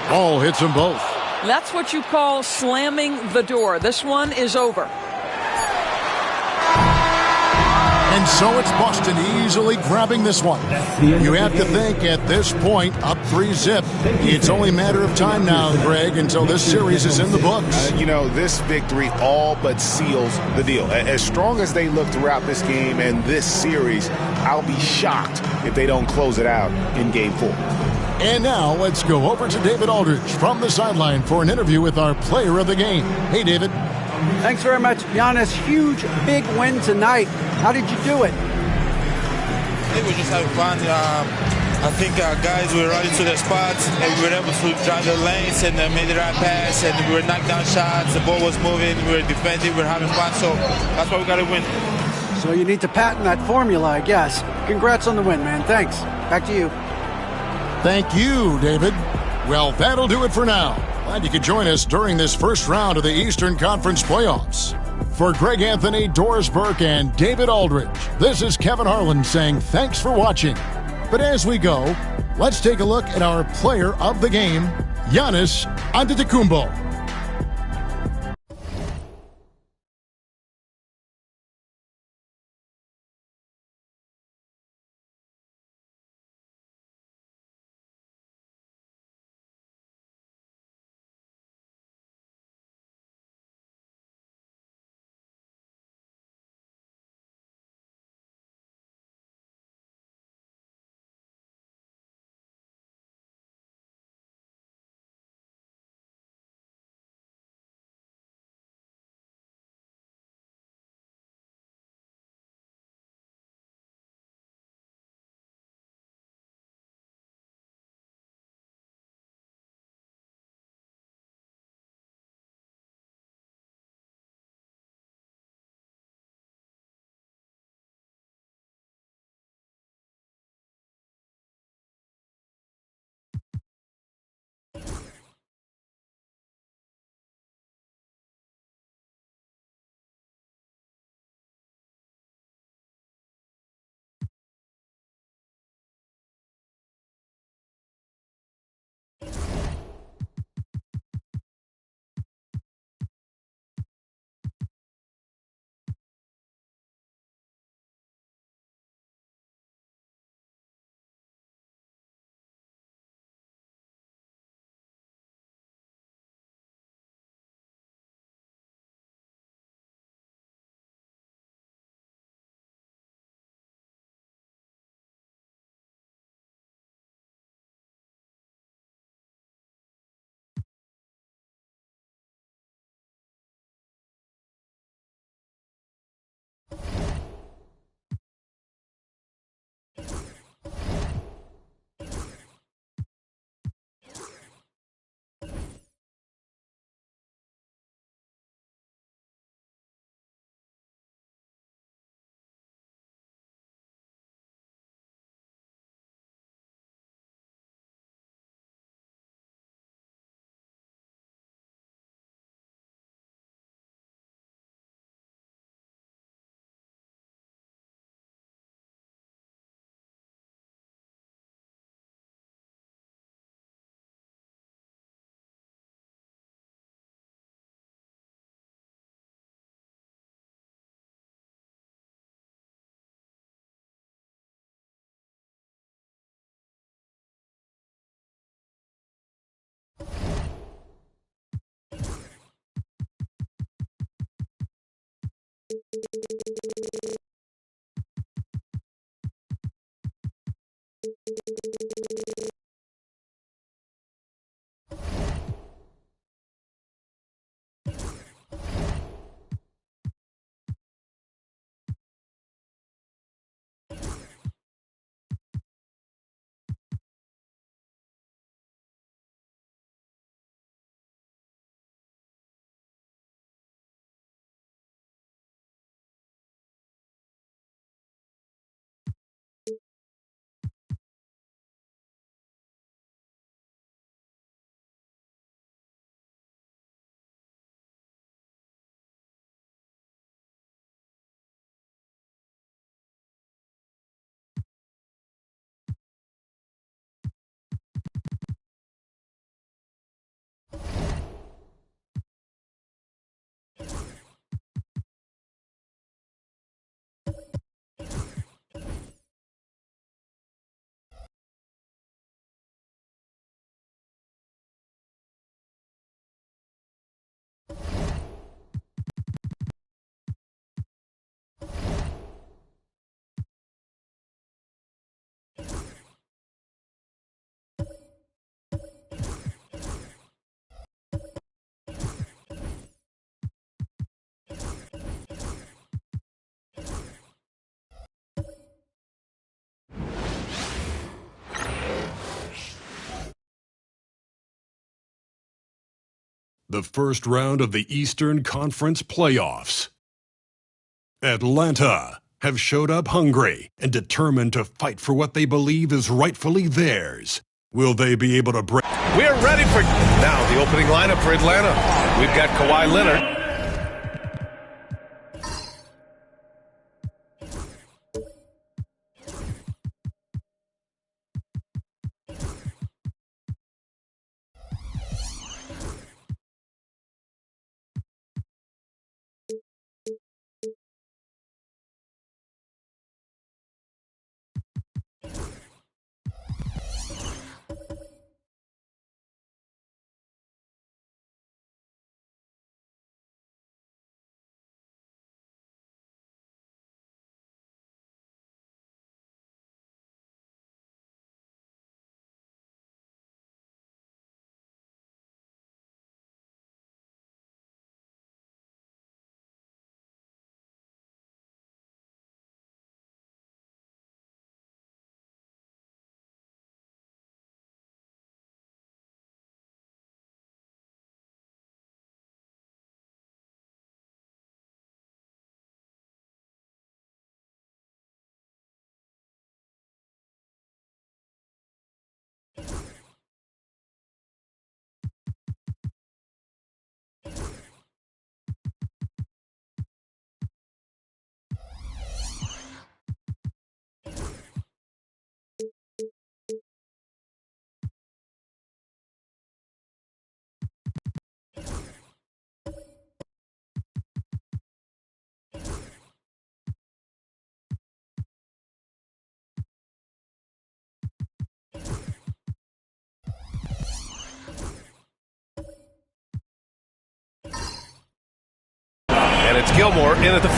Ball hits them both. That's what you call slamming the door. This one is over. And so it's Boston easily grabbing this one. You have to think at this point, up 3-zip. It's only a matter of time now, Greg, until this series is in the books. This victory all but seals the deal. As strong as they look throughout this game and this series, I'll be shocked if they don't close it out in Game 4. And now let's go over to David Aldridge from the sideline for an interview with our player of the game. Hey, David. Thanks very much, Giannis. Huge, big win tonight. How did you do it? I think we're just having fun. I think our guys were running to their spots, and we were able to drive the lanes and made the right pass, and we were knocking down shots. The ball was moving. We were defending. We were having fun. So that's why we got to win. So you need to patent that formula, I guess. Congrats on the win, man. Thanks. Back to you. Thank you, David. Well, that'll do it for now. Glad you could join us during this first round of the Eastern Conference playoffs. For Greg Anthony, Doris Burke, and David Aldridge, this is Kevin Harlan saying thanks for watching. But as we go, let's take a look at our player of the game, Giannis Antetokounmpo. The first round of the Eastern Conference playoffs. Atlanta have showed up hungry and determined to fight for what they believe is rightfully theirs. Will they be able to break? We're ready for now the opening lineup for Atlanta. We've got Kawhi Leonard. And it's Gilmore in at the 5.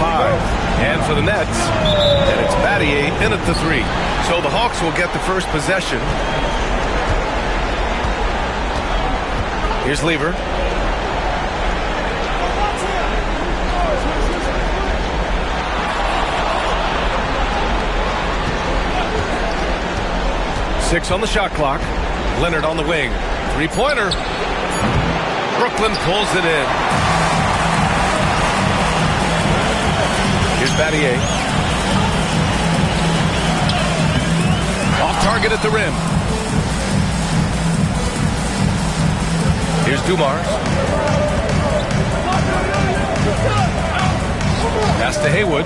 And for the Nets, and it's Battier in at the 3. So the Hawks will get the first possession. Here's Lever. Six on the shot clock. Leonard on the wing. Three-pointer. Brooklyn pulls it in. Here's Battier. Off target at the rim. Here's Dumars. Pass to Haywood.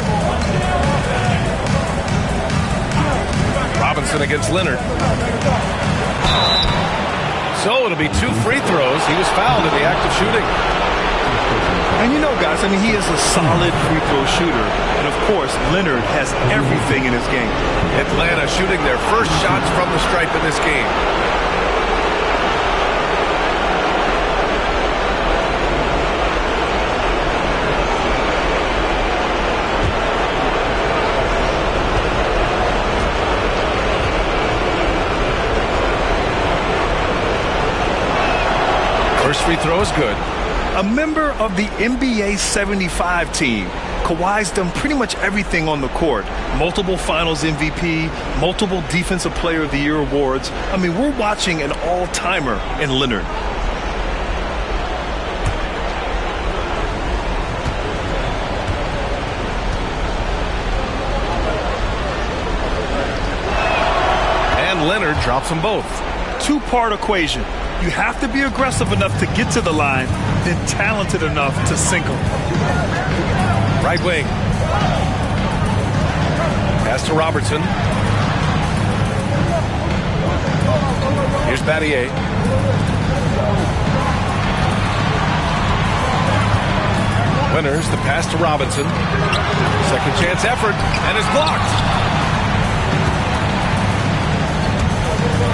Robinson against Leonard. So it'll be 2 free throws. He was fouled in the act of shooting. And you know, guys, I mean, he is a solid free throw shooter. And, of course, Leonard has everything in his game. Atlanta shooting their first shots from the stripe in this game. First free throw is good. A member of the NBA 75 team. Kawhi's done pretty much everything on the court. Multiple Finals MVP, multiple Defensive Player of the Year awards. I mean, we're watching an all-timer in Leonard. And Leonard drops them both. Two-part equation. You have to be aggressive enough to get to the line, then talented enough to sink them. Right wing. Pass to Robertson. Here's Battier. Winters, the pass to Robinson. Second chance effort, and is blocked.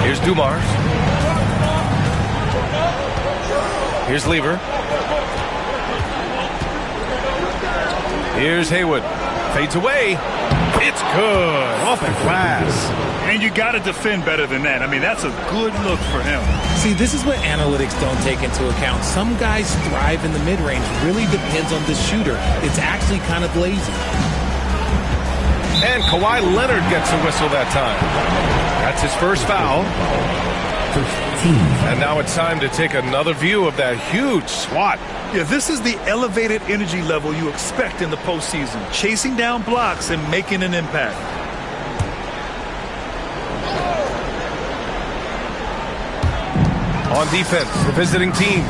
Here's Dumars. Here's Lever. Here's Haywood. Fades away. It's good. Off the glass. And you got to defend better than that. I mean, that's a good look for him. See, this is what analytics don't take into account. Some guys thrive in the mid-range. Really depends on the shooter. It's actually kind of lazy. And Kawhi Leonard gets a whistle that time. That's his first foul. And now it's time to take another view of that huge swat. Yeah, this is the elevated energy level you expect in the postseason. Chasing down blocks and making an impact. On defense, the visiting team.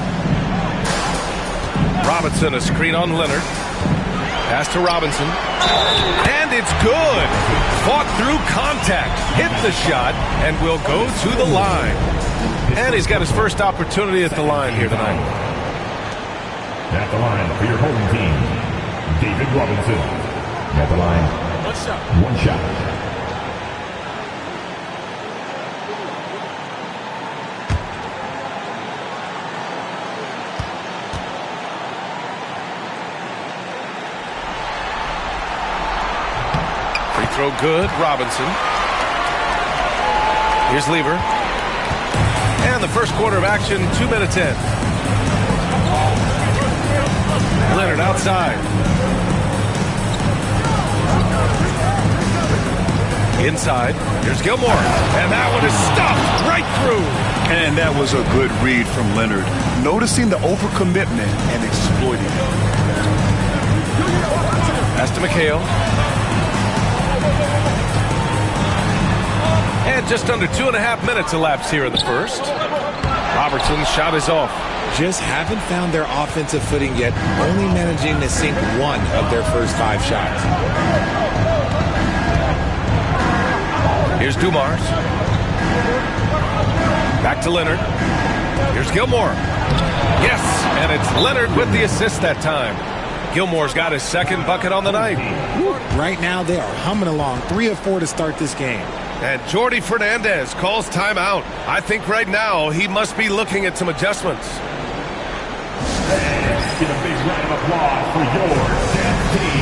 Robinson, a screen on Leonard. Pass to Robinson. And it's good. Fought through contact. Hit the shot and will go to the line. And he's got his first opportunity at the line here tonight. At the line for your home team, David Robinson. At the line, one shot. Free throw good, Robinson. Here's Lever. And the first quarter of action, 2 minutes in. Leonard outside. Inside. Here's Gilmore. And that one is stuffed right through. And that was a good read from Leonard. Noticing the overcommitment and exploiting it. Pass to McHale. And just under 2.5 minutes elapsed here in the first. Robertson's shot is off. Just haven't found their offensive footing yet, only managing to sink one of their first 5 shots. Here's Dumars. Back to Leonard. Here's Gilmore. Yes, and it's Leonard with the assist that time. Gilmore's got his second bucket on the night. Right now, they are humming along, 3 of 4 to start this game. And Jordi Fernandez calls timeout. I think right now he must be looking at some adjustments. Let's get a big round of applause for your Jazz team.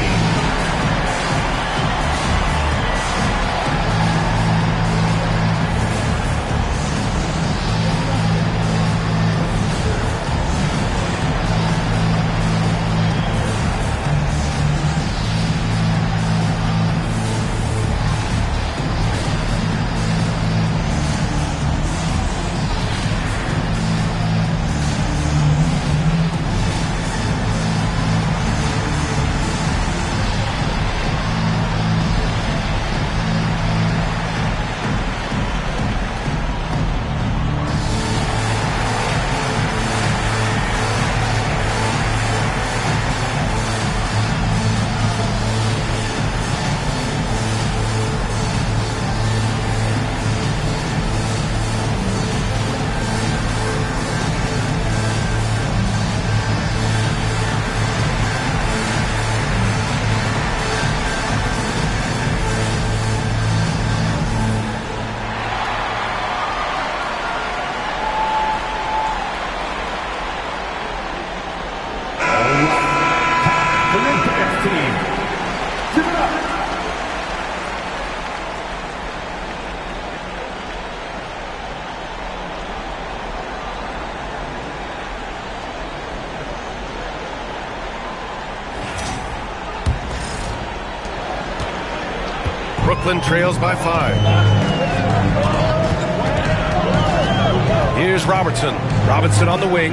Brooklyn trails by 5. Here's Robertson. Robinson on the wing.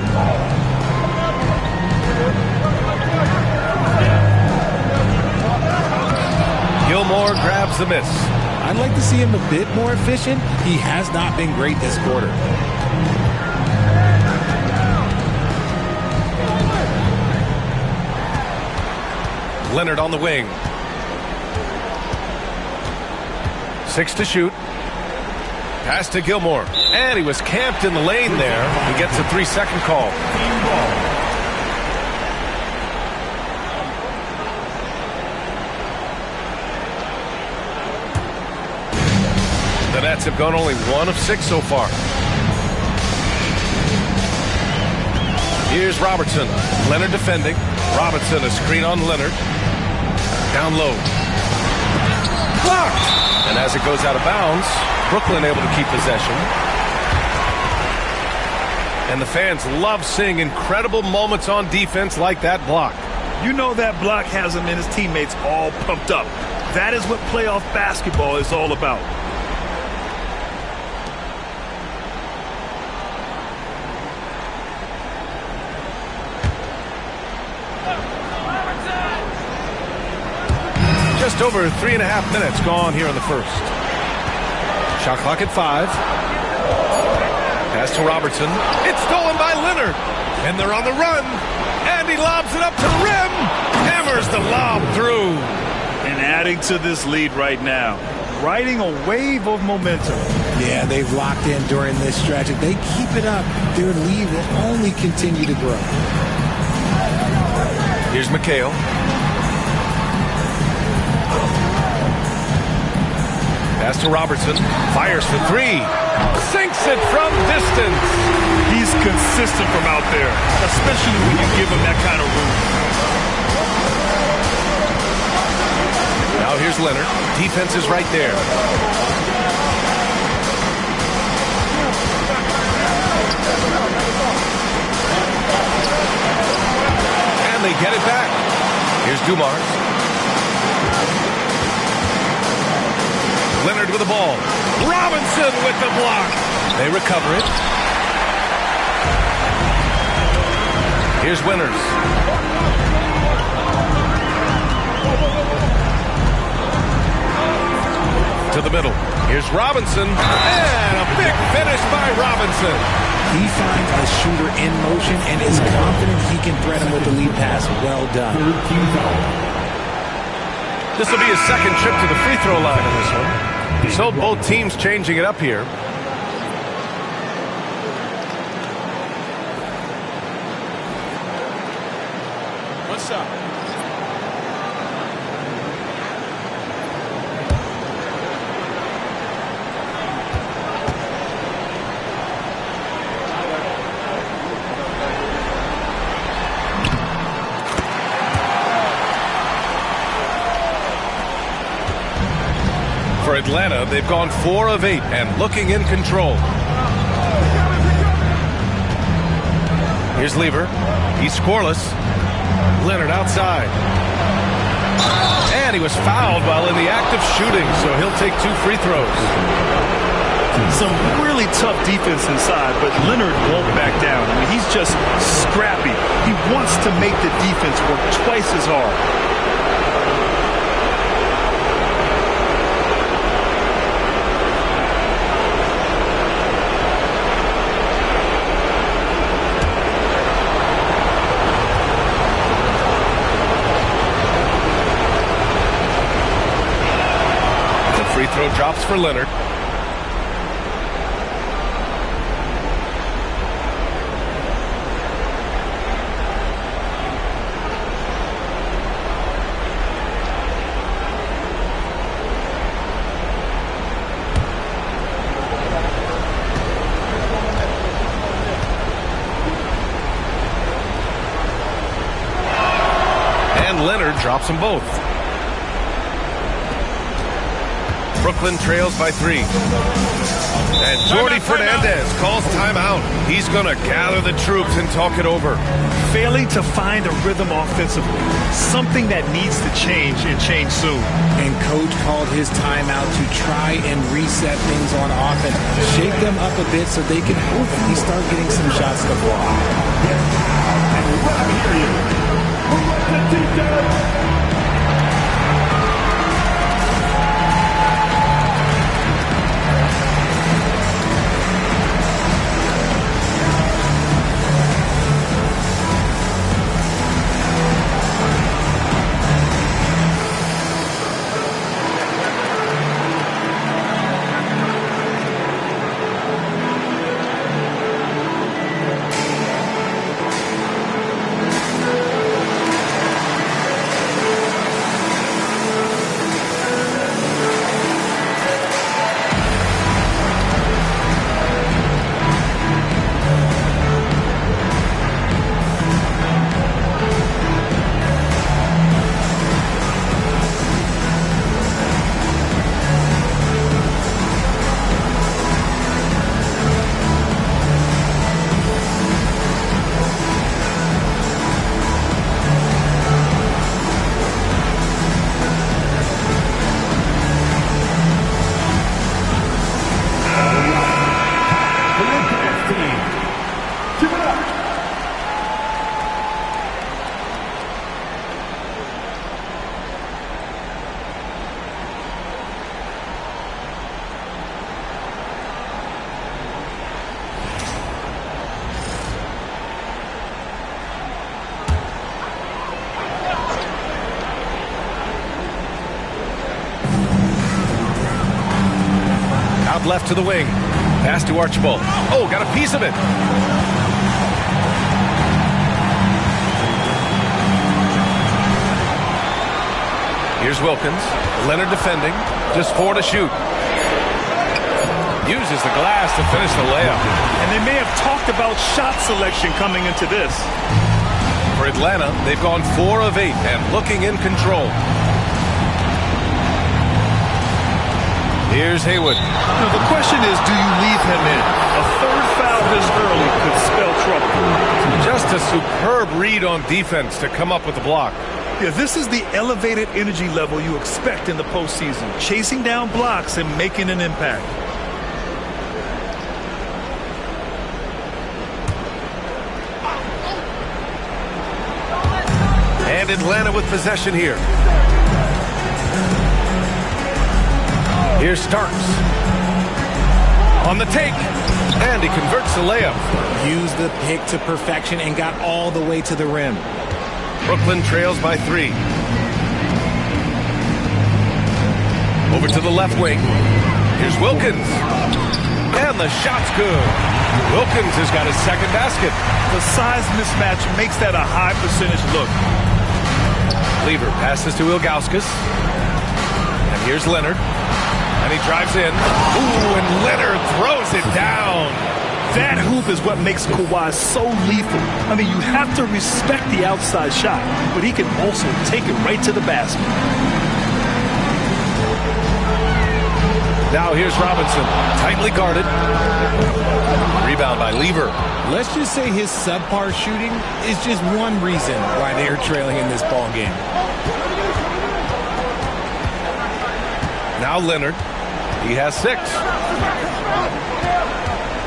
Gilmore grabs the miss. I'd like to see him a bit more efficient. He has not been great this quarter. Leonard on the wing. 6 to shoot. Pass to Gilmore. And he was camped in the lane there. He gets a 3-second call. The Nets have gone only 1 of 6 so far. Here's Robertson. Leonard defending. Robinson a screen on Leonard. Down low. Blocked! And as it goes out of bounds, Brooklyn able to keep possession. And the fans love seeing incredible moments on defense like that block. You know that block has him and his teammates all pumped up. That is what playoff basketball is all about. Just over 3.5 minutes gone here in the first. Shot clock at 5. Pass to Robertson. It's stolen by Leonard. And they're on the run. And he lobs it up to the rim. Hammers the lob through. And adding to this lead right now. Riding a wave of momentum. Yeah, they've locked in during this stretch. If they keep it up, their lead will only continue to grow. Here's McHale. Pass to Robertson. Fires for 3. Sinks it from distance. He's consistent from out there, especially when you give him that kind of room. Now here's Leonard. Defense is right there. And they get it back. Here's Dumars. Leonard with the ball. Robinson with the block. They recover it. Here's Winters. To the middle. Here's Robinson. And a big finish by Robinson. He finds a shooter in motion and is confident he can thread him with the lead pass. Well done. This will be his second trip to the free throw line in this one. So both teams changing it up here. What's up? For Atlanta, they've gone 4 of 8 and looking in control. Here's Lever. He's scoreless. Leonard outside. And he was fouled while in the act of shooting, so he'll take 2 free throws. Some really tough defense inside, but Leonard won't back down. I mean, he's just scrappy. He wants to make the defense work twice as hard. Free throw drops for Leonard. And Leonard drops them both. Brooklyn trails by 3. And Jordi Fernandez calls timeout. He's going to gather the troops and talk it over. Failing to find a rhythm offensively, something that needs to change and change soon. And coach called his timeout to try and reset things on offense, shake them up a bit so they can hopefully start getting some shots to fall. Left to the wing. Pass to Archibald. Oh, got a piece of it. Here's Wilkins. Leonard defending. Just 4 to shoot. Uses the glass to finish the layup. And they may have talked about shot selection coming into this. For Atlanta, they've gone 4 of 8 and looking in control. Here's Haywood. Now the question is, do you leave him in? A third foul this early could spell trouble. Just a superb read on defense to come up with the block. Yeah, this is the elevated energy level you expect in the postseason. Chasing down blocks and making an impact. And Atlanta with possession here. Here's Starks. On the take. And he converts the layup. Used the pick to perfection and got all the way to the rim. Brooklyn trails by 3. Over to the left wing. Here's Wilkins. And the shot's good. Wilkins has got his second basket. The size mismatch makes that a high percentage look. Lever passes to Ilgauskas. And here's Leonard. And he drives in. Ooh, and Leonard throws it down. That hoop is what makes Kawhi so lethal. I mean, you have to respect the outside shot, but he can also take it right to the basket. Now here's Robinson, tightly guarded. Rebound by Lever. Let's just say his subpar shooting is just one reason why they're trailing in this ball game. Now Leonard. He has 6.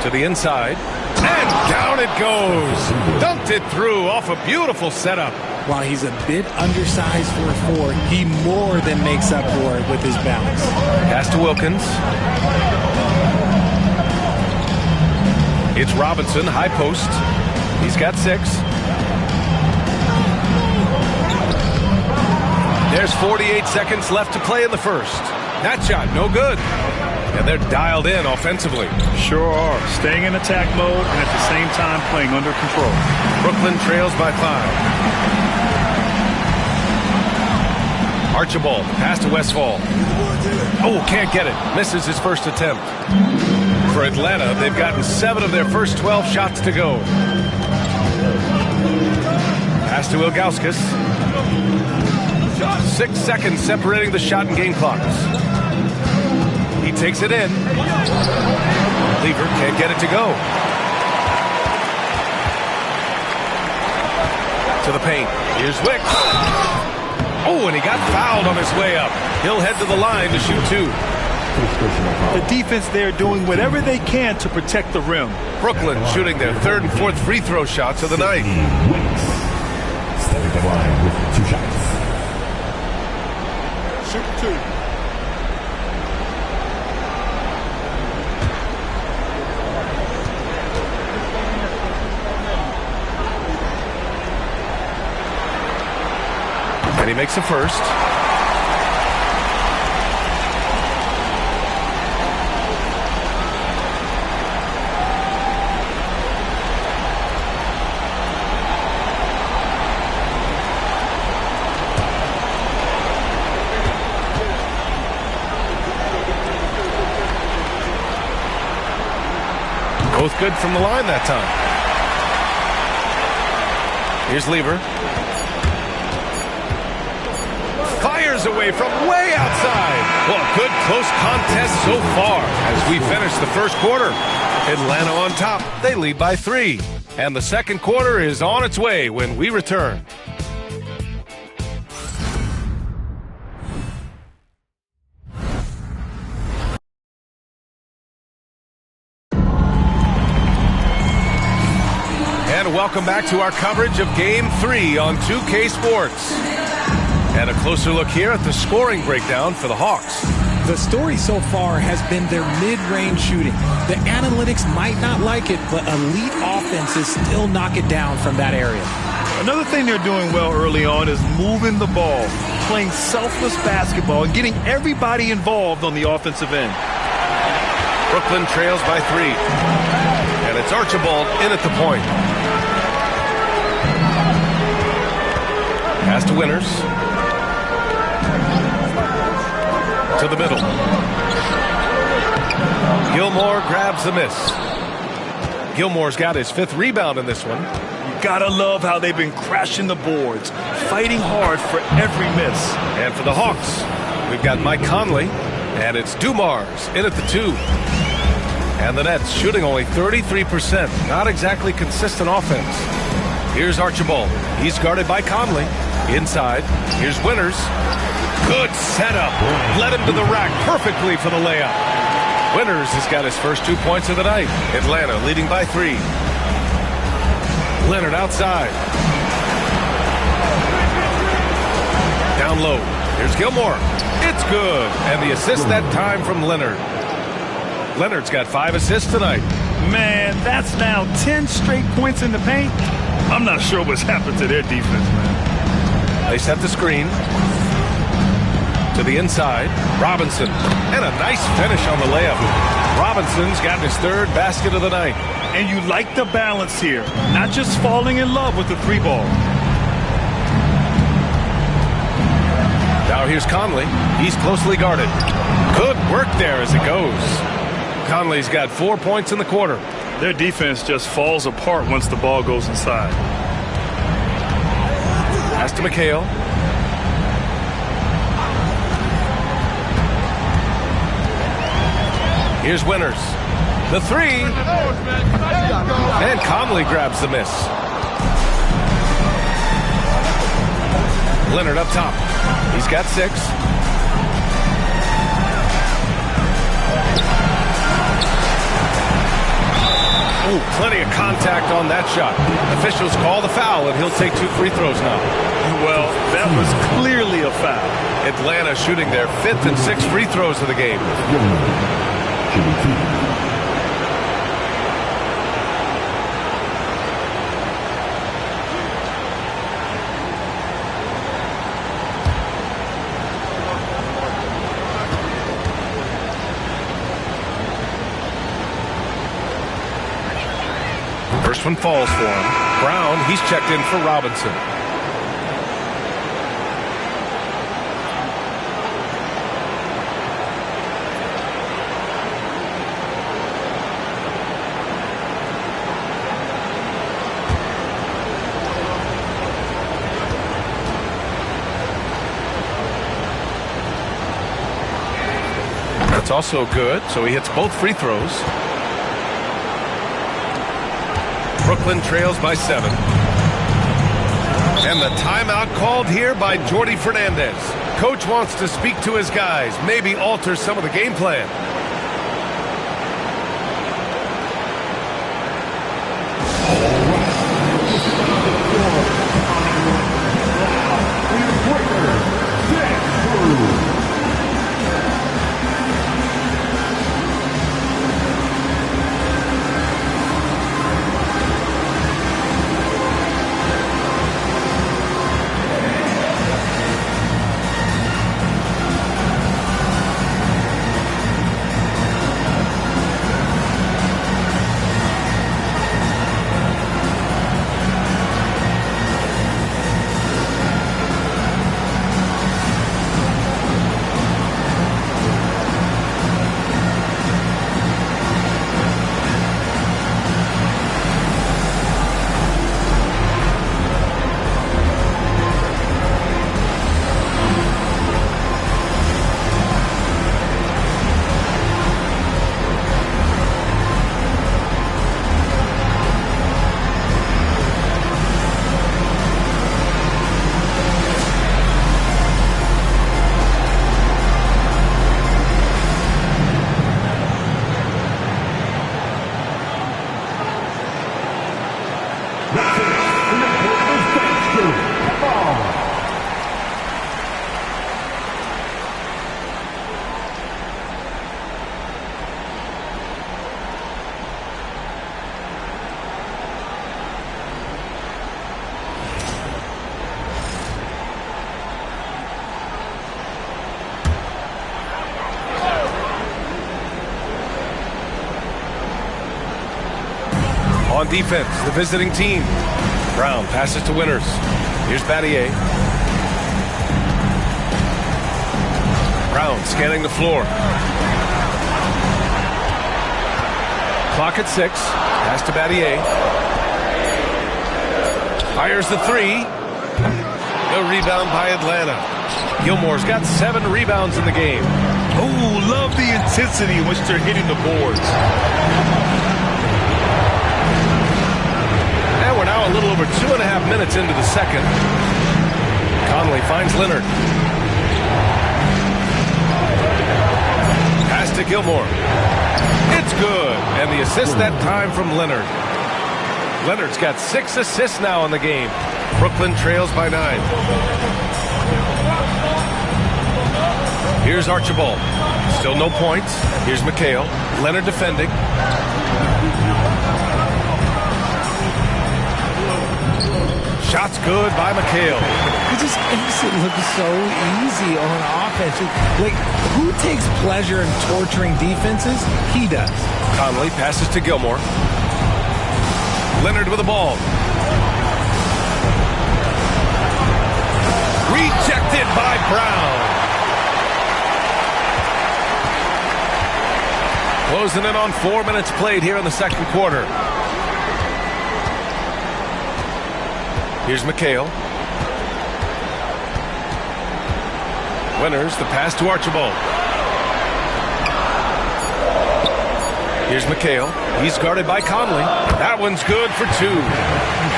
To the inside. And down it goes. Dunked it through off a beautiful setup. While he's a bit undersized for a 4, he more than makes up for it with his bounce. Pass to Wilkins. It's Robinson, high post. He's got 6. There's 48 seconds left to play in the first. That shot, no good. And they're dialed in offensively. Sure are. Staying in attack mode and at the same time playing under control. Brooklyn trails by 5. Archibald, pass to Westfall. Oh, can't get it. Misses his first attempt. For Atlanta, they've gotten 7 of their first 12 shots to go. Pass to Ilgauskas. 6 seconds separating the shot and game clocks. takes it in. Lever can't get it to go. To the paint. Here's Wicks. Oh, and he got fouled on his way up. He'll head to the line to shoot 2. The defense there doing whatever they can to protect the rim. Brooklyn shooting their 3rd and 4th free throw shots of the night. Stepping to the line with 2 shots. Shoot 2. And he makes a first. Both good from the line that time. Here's Lever. Fires away from way outside. Well, good close contest so far as we finish the first quarter. Atlanta on top. They lead by 3. And the second quarter is on its way when we return. And welcome back to our coverage of Game 3 on 2K Sports. And a closer look here at the scoring breakdown for the Hawks. The story so far has been their mid-range shooting. The analytics might not like it, but elite offenses still knock it down from that area. Another thing they're doing well early on is moving the ball, playing selfless basketball, and getting everybody involved on the offensive end. Brooklyn trails by 3. And it's Archibald in at the point. Pass to Winters. To the middle. Gilmore grabs the miss. Gilmore's got his 5th rebound in this one. You gotta love how they've been crashing the boards, fighting hard for every miss. And for the Hawks, we've got Mike Conley, and it's Dumars in at the 2. And the Nets shooting only 33%. Not exactly consistent offense. Here's Archibald. He's guarded by Conley. Inside. Here's Winters. Good setup. Led him to the rack perfectly for the layup. Winters has got his first 2 points of the night. Atlanta leading by 3. Leonard outside. Down low. Here's Gilmore. It's good. And the assist that time from Leonard. Leonard's got 5 assists tonight. Man, that's now 10 straight points in the paint. I'm not sure what's happened to their defense, man. They set the screen. To the inside. Robinson. And a nice finish on the layup. Robinson's got his 3rd basket of the night. And you like the balance here. Not just falling in love with the 3 ball. Now here's Conley. He's closely guarded. Good work there as it goes. Conley's got 4 points in the quarter. Their defense just falls apart once the ball goes inside. Pass to McHale. Here's Winters. The 3. And Conley grabs the miss. Leonard up top. He's got 6. Ooh, plenty of contact on that shot. Officials call the foul, and he'll take 2 free throws now. Well, that was clearly a foul. Atlanta shooting their 5th and 6th free throws of the game. First one falls for him. Brown, he's checked in for Robinson. It's also good, so he hits both free throws. Brooklyn trails by 7. And the timeout called here by Jordi Fernandez. Coach wants to speak to his guys, maybe alter some of the game plan. On defense, the visiting team. Brown passes to Winters. Here's Battier. Brown scanning the floor. Clock at 6. Pass to Battier. Fires the 3. No rebound by Atlanta. Gilmore's got 7 rebounds in the game. Oh, love the intensity in which they're hitting the boards. We're now a little over 2.5 minutes into the second. Conley finds Leonard. Pass to Gilmore. It's good. And the assist that time from Leonard. Leonard's got 6 assists now in the game. Brooklyn trails by 9. Here's Archibald. Still no points. Here's McHale. Leonard defending. Shot's good by McHale. He just makes it look so easy on offense. Like, who takes pleasure in torturing defenses? He does. Conley passes to Gilmore. Leonard with the ball. Rejected by Brown. Closing in on 4 minutes played here in the second quarter. Here's McHale. Winters, the pass to Archibald. Here's McHale. He's guarded by Conley. That one's good for 2. You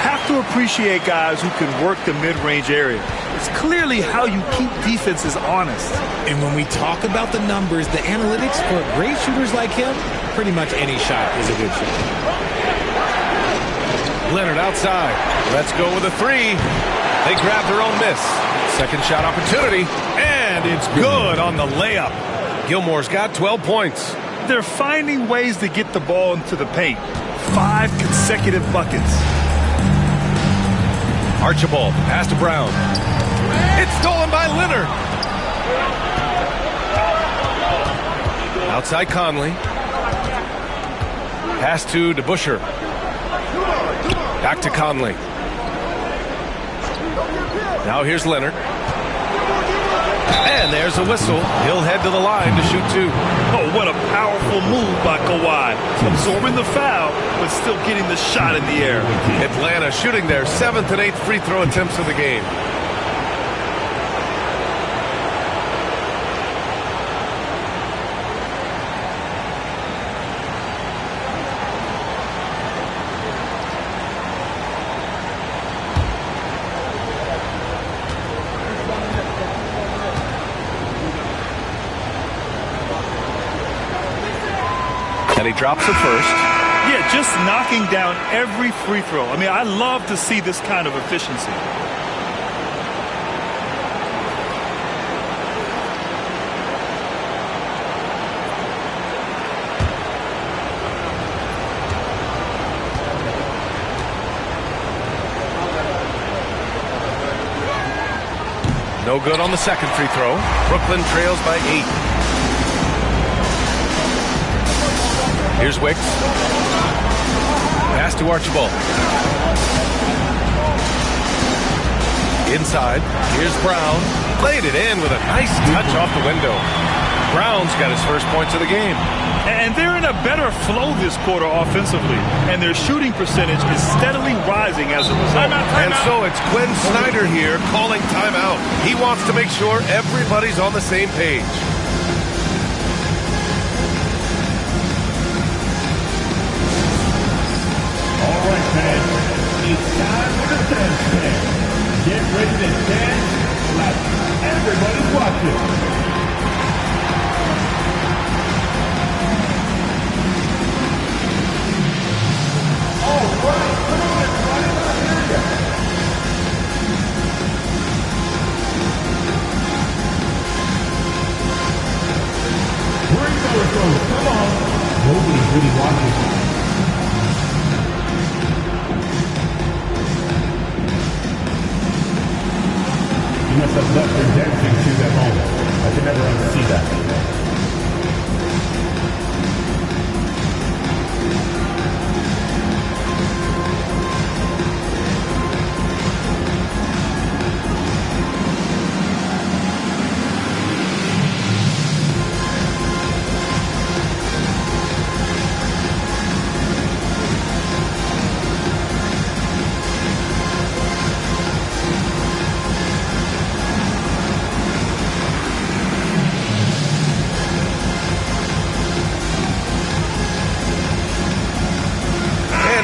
have to appreciate guys who can work the mid-range area. It's clearly how you keep defenses honest. And when we talk about the numbers, the analytics for great shooters like him, pretty much any shot is a good shot. Leonard outside. Let's go with a 3. They grab their own miss. Second shot opportunity, and it's good on the layup. Gilmore's got 12 points. They're finding ways to get the ball into the paint. 5 consecutive buckets. Archibald, pass to Brown. It's stolen by Leonard. Outside Conley. Pass to DeBusschere. Back to Conley. Now here's Leonard. And there's a whistle. He'll head to the line to shoot 2. Oh, what a powerful move by Kawhi. Absorbing the foul, but still getting the shot in the air. Atlanta shooting their 7th and 8th free throw attempts of the game. And he drops the first. Yeah, just knocking down every free throw. I mean, I love to see this kind of efficiency. No good on the second free throw. Brooklyn trails by 8. Here's Wicks. Pass to Archibald. Inside. Here's Brown. Played it in with a nice touch off the window. Brown's got his first points of the game. And they're in a better flow this quarter offensively. And their shooting percentage is steadily rising as a result. And so it's Glenn Snyder here calling timeout. He wants to make sure everybody's on the same page. All right, fans. It's time for the dance stand. Get ready to dance like everybody's watching. Come on. Nobody's really watching. You must have left your dancing shoes at home. I can never unsee that.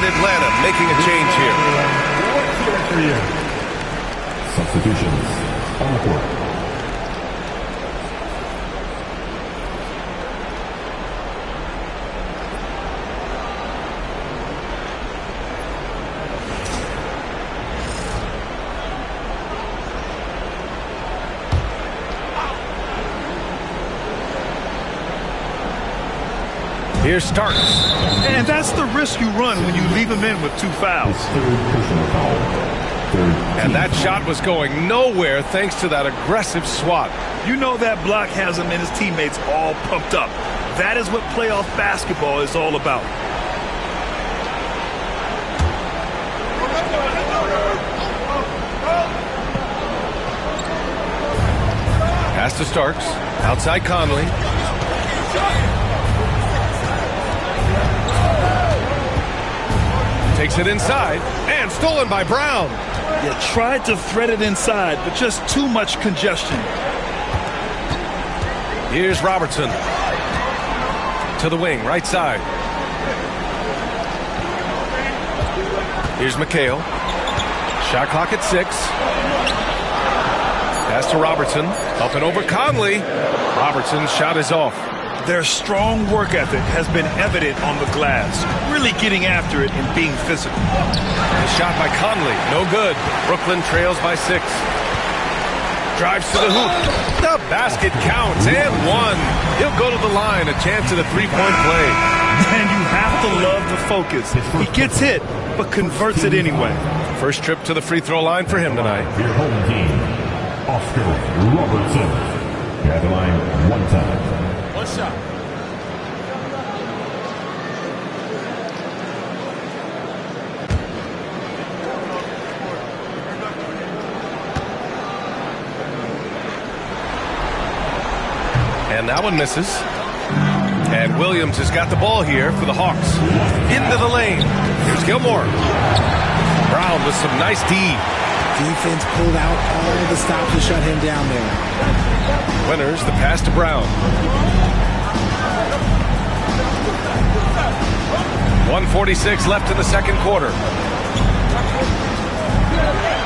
Atlanta making a change here. Substitutions on the court. Here's Starks. And that's the risk you run when you leave him in with 2 fouls. And that shot was going nowhere thanks to that aggressive swat. You know that block has him and his teammates all pumped up. That is what playoff basketball is all about. Pass to Starks. Outside Conley. Takes it inside, and stolen by Brown. You tried to thread it inside, but just too much congestion. Here's Robertson. To the wing, right side. Here's McHale. Shot clock at 6. Pass to Robertson. Up and over Conley. Robertson's shot is off. Their strong work ethic has been evident on the glass, really getting after it and being physical. The shot by Conley, no good. Brooklyn trails by 6. Drives to the hoop. The basket counts, and 1. He'll go to the line, a chance at a 3-point play. And you have to love the focus. He gets hit, but converts it anyway. First trip to the free throw line for him tonight. Your home team, Oscar Robertson. You're at the line 1 time. One shot. And that one misses. And Williams has got the ball here for the Hawks. Into the lane. Here's Gilmore. Brown with some nice D. Defense pulled out all the stops to shut him down there. Winners, the pass to Brown. 1:46 left in the second quarter.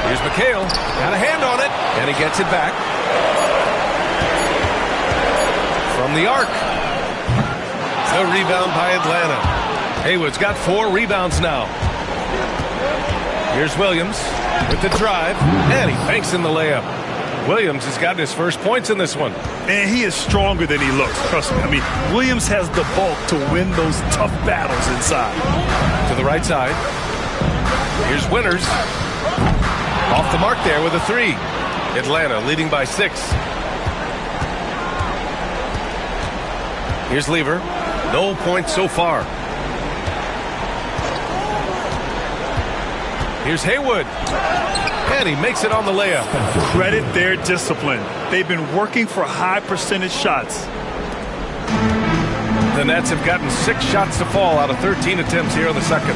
Here's McHale. Got a hand on it, and he gets it back. From the arc. The rebound by Atlanta. Haywood's got 4 rebounds now. Here's Williams with the drive, and he banks in the layup. Williams has gotten his first points in this one. And he is stronger than he looks, trust me. I mean, Williams has the bulk to win those tough battles inside. To the right side. Here's Winters. Off the mark there with a 3. Atlanta leading by 6. Here's Lever. No points so far. Here's Haywood. And he makes it on the layup. Credit their discipline. They've been working for high percentage shots. The Nets have gotten 6 shots to fall out of 13 attempts here in the second.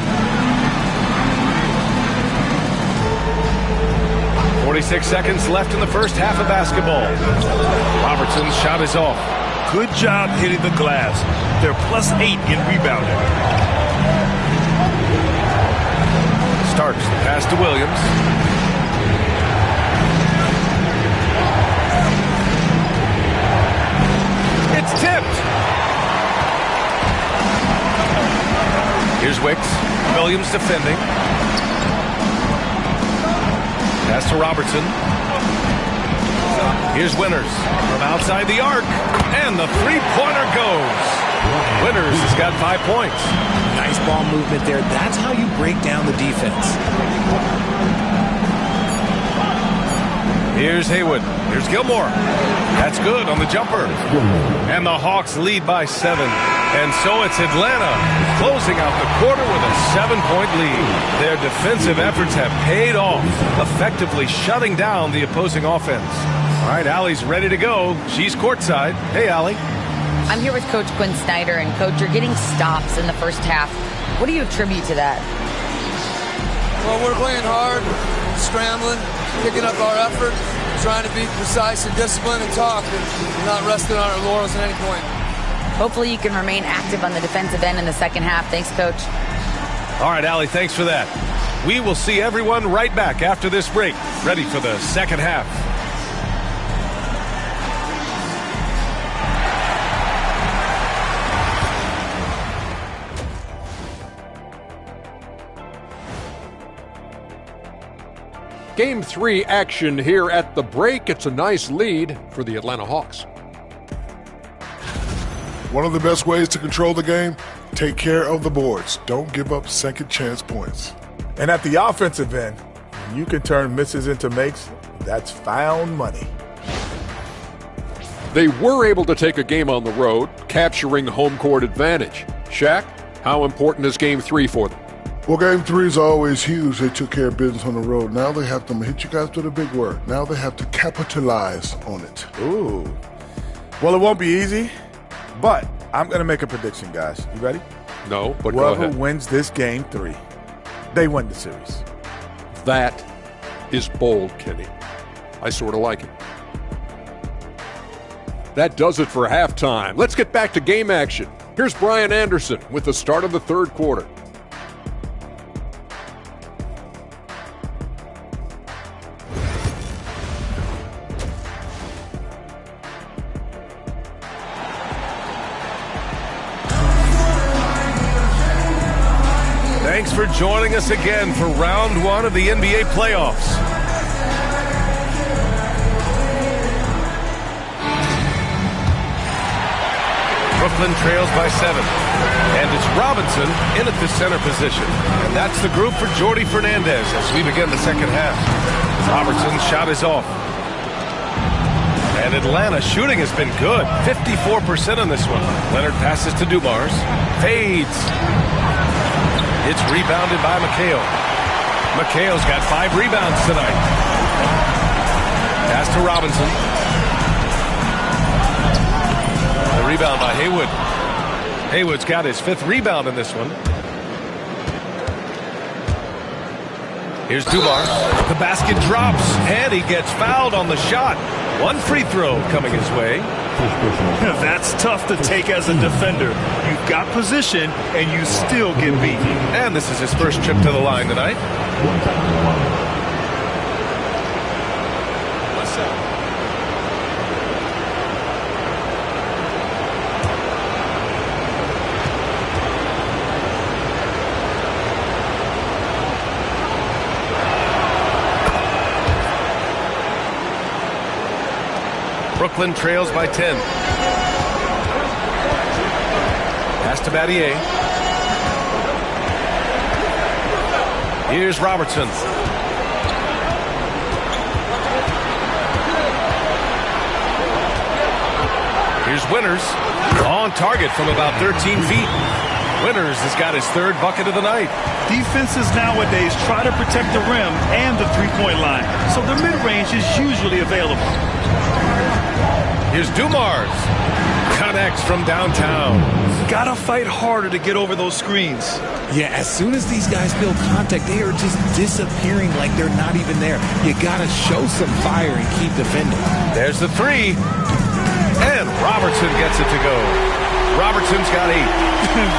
46 seconds left in the first half of basketball. Robertson's shot is off. Good job hitting the glass. They're +8 in rebounding. Starks the pass to Williams. It's tipped. Here's Wicks. Williams defending. Pass to Robertson. Here's Winters from outside the arc. And the three-pointer goes. Winters has got 5 points. Nice ball movement there. That's how you break down the defense. Here's Haywood. Here's Gilmore. That's good on the jumper. And the Hawks lead by 7. And so it's Atlanta closing out the quarter with a 7-point lead. Their defensive efforts have paid off, effectively shutting down the opposing offense. All right, Allie's ready to go. She's courtside. Hey, Allie. I'm here with Coach Quinn Snyder, and Coach, you're getting stops in the first half. What do you attribute to that? Well, we're playing hard, scrambling, picking up our effort, trying to be precise and disciplined and talk, and not resting on our laurels at any point. Hopefully you can remain active on the defensive end in the second half. Thanks, Coach. All right, Allie, thanks for that. We will see everyone right back after this break, ready for the second half. Game 3 action here at the break. It's a nice lead for the Atlanta Hawks. One of the best ways to control the game, take care of the boards. Don't give up second chance points. And at the offensive end, you can turn misses into makes. That's found money. They were able to take a game on the road, capturing home court advantage. Shaq, how important is Game 3 for them? Well, Game 3 is always huge. They took care of business on the road. Now they have to hit you guys with a big word. Now they have to capitalize on it. Ooh. Well, it won't be easy, but I'm going to make a prediction, guys. You ready? No, but go ahead. Whoever wins this Game 3, they win the series. That is bold, Kenny. I sort of like it. That does it for halftime. Let's get back to game action. Here's Brian Anderson with the start of the third quarter. Thanks for joining us again for round 1 of the NBA playoffs. Brooklyn trails by 7. And it's Robinson in at the center position. And that's the group for Jordi Fernandez as we begin the second half. Robertson's shot is off. And Atlanta shooting has been good. 54% on this one. Leonard passes to Dumars. Fades. It's rebounded by McHale. McHale's got 5 rebounds tonight. Pass to Robinson. The rebound by Haywood. Haywood's got his 5th rebound in this one. Here's Dumars. The basket drops, and he gets fouled on the shot. 1 free throw coming his way. That's tough to take as a defender. You've got position, and you still get beat. And this is his first trip to the line tonight. What's up? Brooklyn trails by 10. Pass to Battier. Here's Robertson. Here's Winters. On target from about 13 feet. Winters has got his third bucket of the night. Defenses nowadays try to protect the rim and the three-point line, so the mid-range is usually available. Here's Dumars. Connects from downtown. Gotta fight harder to get over those screens. Yeah, as soon as these guys feel contact, they are just disappearing like they're not even there. You gotta show some fire and keep defending. There's the three. And Robertson gets it to go. Robertson's got 8.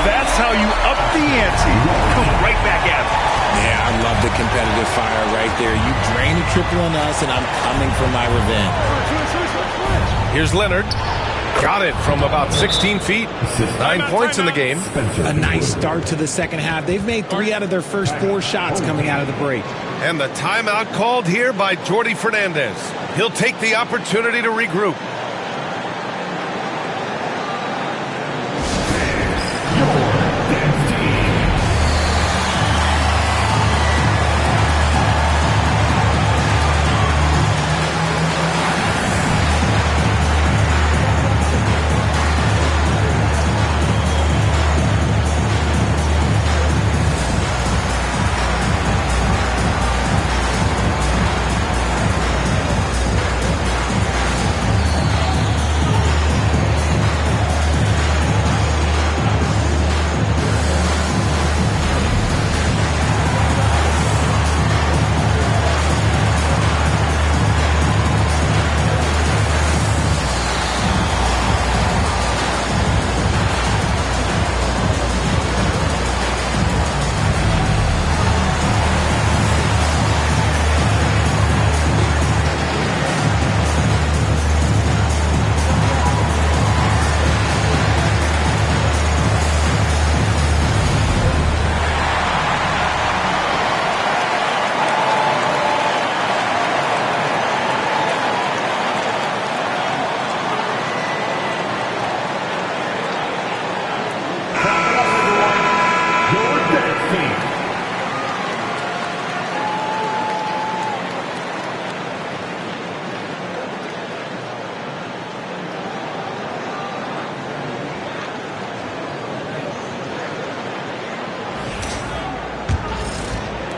That's how you up the ante. Come right back at it. Yeah, I love the competitive fire right there. You drain a triple on us, and I'm coming for my revenge. Here's Leonard. Got it from about 16 feet. 9 points in the game. A nice start to the second half. They've made 3 out of their first 4 shots coming out of the break. And the timeout called here by Jordi Fernandez. He'll take the opportunity to regroup.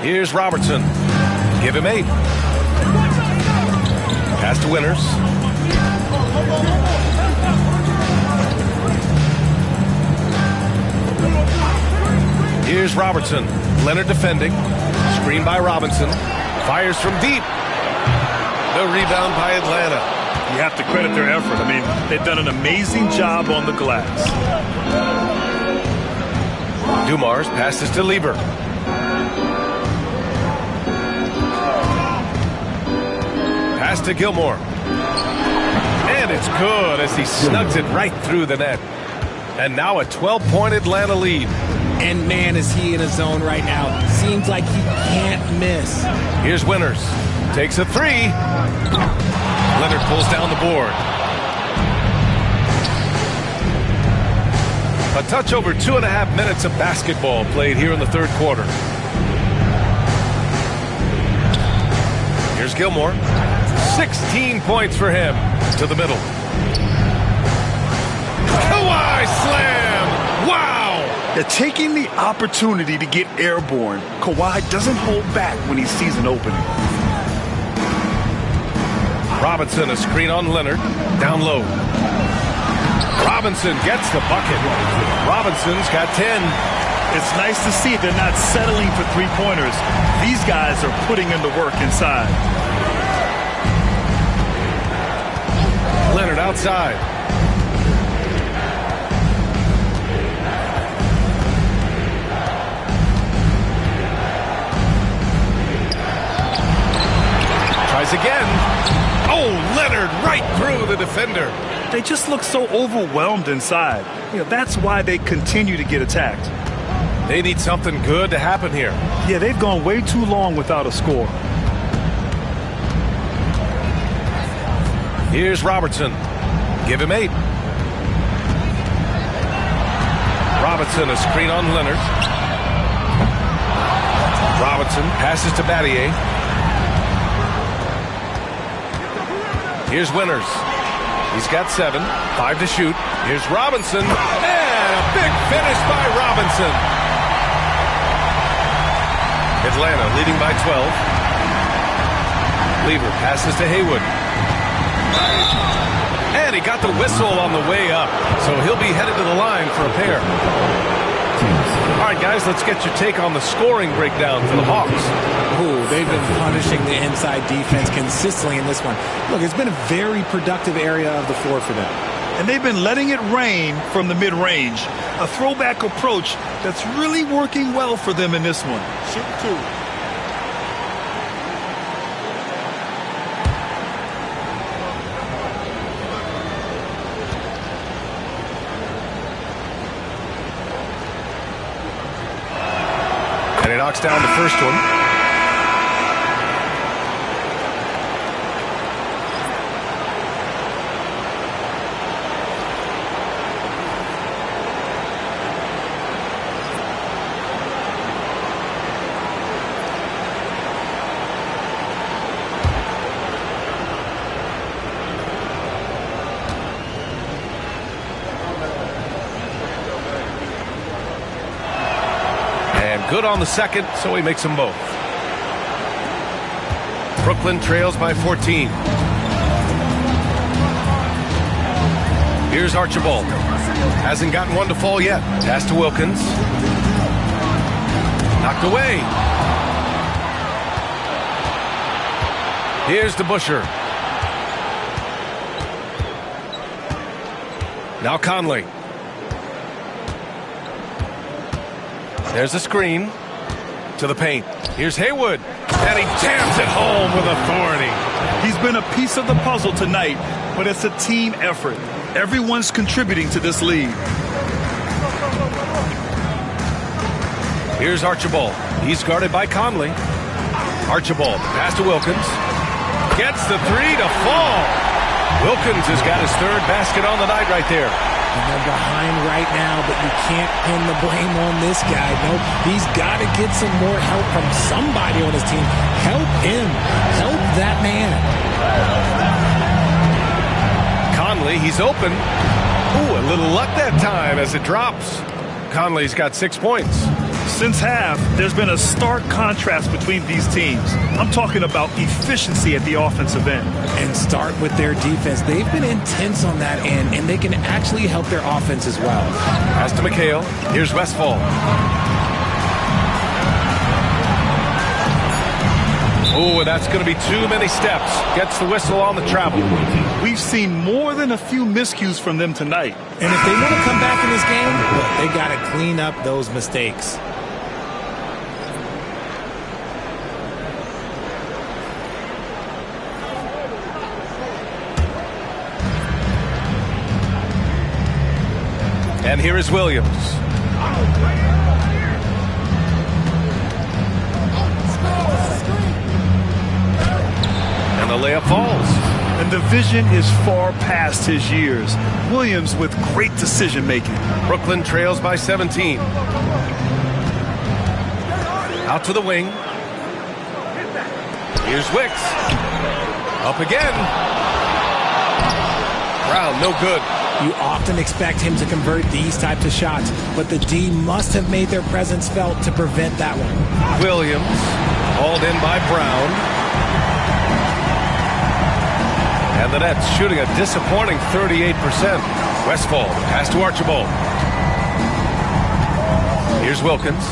Here's Robertson. Give him 8. Pass to Winters. Here's Robertson. Leonard defending. Screen by Robinson. Fires from deep. The rebound by Atlanta. You have to credit their effort. I mean, they've done an amazing job on the glass. Dumars passes to Lieber. Pass to Gilmore. And it's good as he snugs it right through the net. And now a 12-point Atlanta lead. And man, is he in a zone right now. Seems like he can't miss. Here's Winters. Takes a 3. Leonard pulls down the board. A touch over 2.5 minutes of basketball played here in the third quarter. Here's Gilmore. 16 points for him. To the middle. Kawhi slam! Wow! They're taking the opportunity to get airborne. Kawhi doesn't hold back when he sees an opening. Robinson, a screen on Leonard. Down low. Robinson gets the bucket. Robinson's got 10. It's nice to see they're not settling for three-pointers. These guys are putting in the work inside. Leonard outside. Tries again. Oh, Leonard right through the defender. They just look so overwhelmed inside. You know, that's why they continue to get attacked. They need something good to happen here. Yeah, they've gone way too long without a score. Here's Robertson. Give him 8. Robinson, a screen on Leonard. Robinson passes to Battier. Here's Winters. He's got 7. 5 to shoot. Here's Robinson. And a big finish by Robinson. Atlanta leading by 12. Lever passes to Haywood. And he got the whistle on the way up. So he'll be headed to the line for a pair. All right, guys, let's get your take on the scoring breakdown for the Hawks. Ooh, they've been punishing the inside defense consistently in this one. Look, it's been a very productive area of the floor for them. And they've been letting it rain from the mid-range. A throwback approach that's really working well for them in this one. Shoot 2. And he knocks down the first one. Good on the second, so he makes them both. Brooklyn trails by 14. Here's Archibald. Hasn't gotten one to fall yet. Pass to Wilkins. Knocked away. Here's to Busher. Now Conley. There's a screen to the paint. Here's Haywood. And he jams it home with authority. He's been a piece of the puzzle tonight, but it's a team effort. Everyone's contributing to this lead. Here's Archibald. He's guarded by Conley. Archibald, pass to Wilkins. Gets the 3 to fall. Wilkins has got his 3rd basket on the night right there. And they're behind right now, but you can't pin the blame on this guy. No, he's got to get some more help from somebody on his team. Help him. Help that man. Conley, he's open. Ooh, a little luck that time as it drops. Conley's got 6 points. Since half, there's been a stark contrast between these teams. I'm talking about efficiency at the offensive end. And start with their defense. They've been intense on that end, and they can actually help their offense as well. Pass to McHale. Here's Westfall. Oh, that's going to be too many steps. Gets the whistle on the travel. We've seen more than a few miscues from them tonight. And if they want to come back in this game, look, they got to clean up those mistakes. And here is Williams. And the layup falls. And the vision is far past his years. Williams with great decision making. Brooklyn trails by 17. Out to the wing. Here's Wicks. Up again. Brown, no good. You often expect him to convert these types of shots, but the D must have made their presence felt to prevent that one. Williams, hauled in by Brown. And the Nets shooting a disappointing 38%. Westfall, pass to Archibald. Here's Wilkins.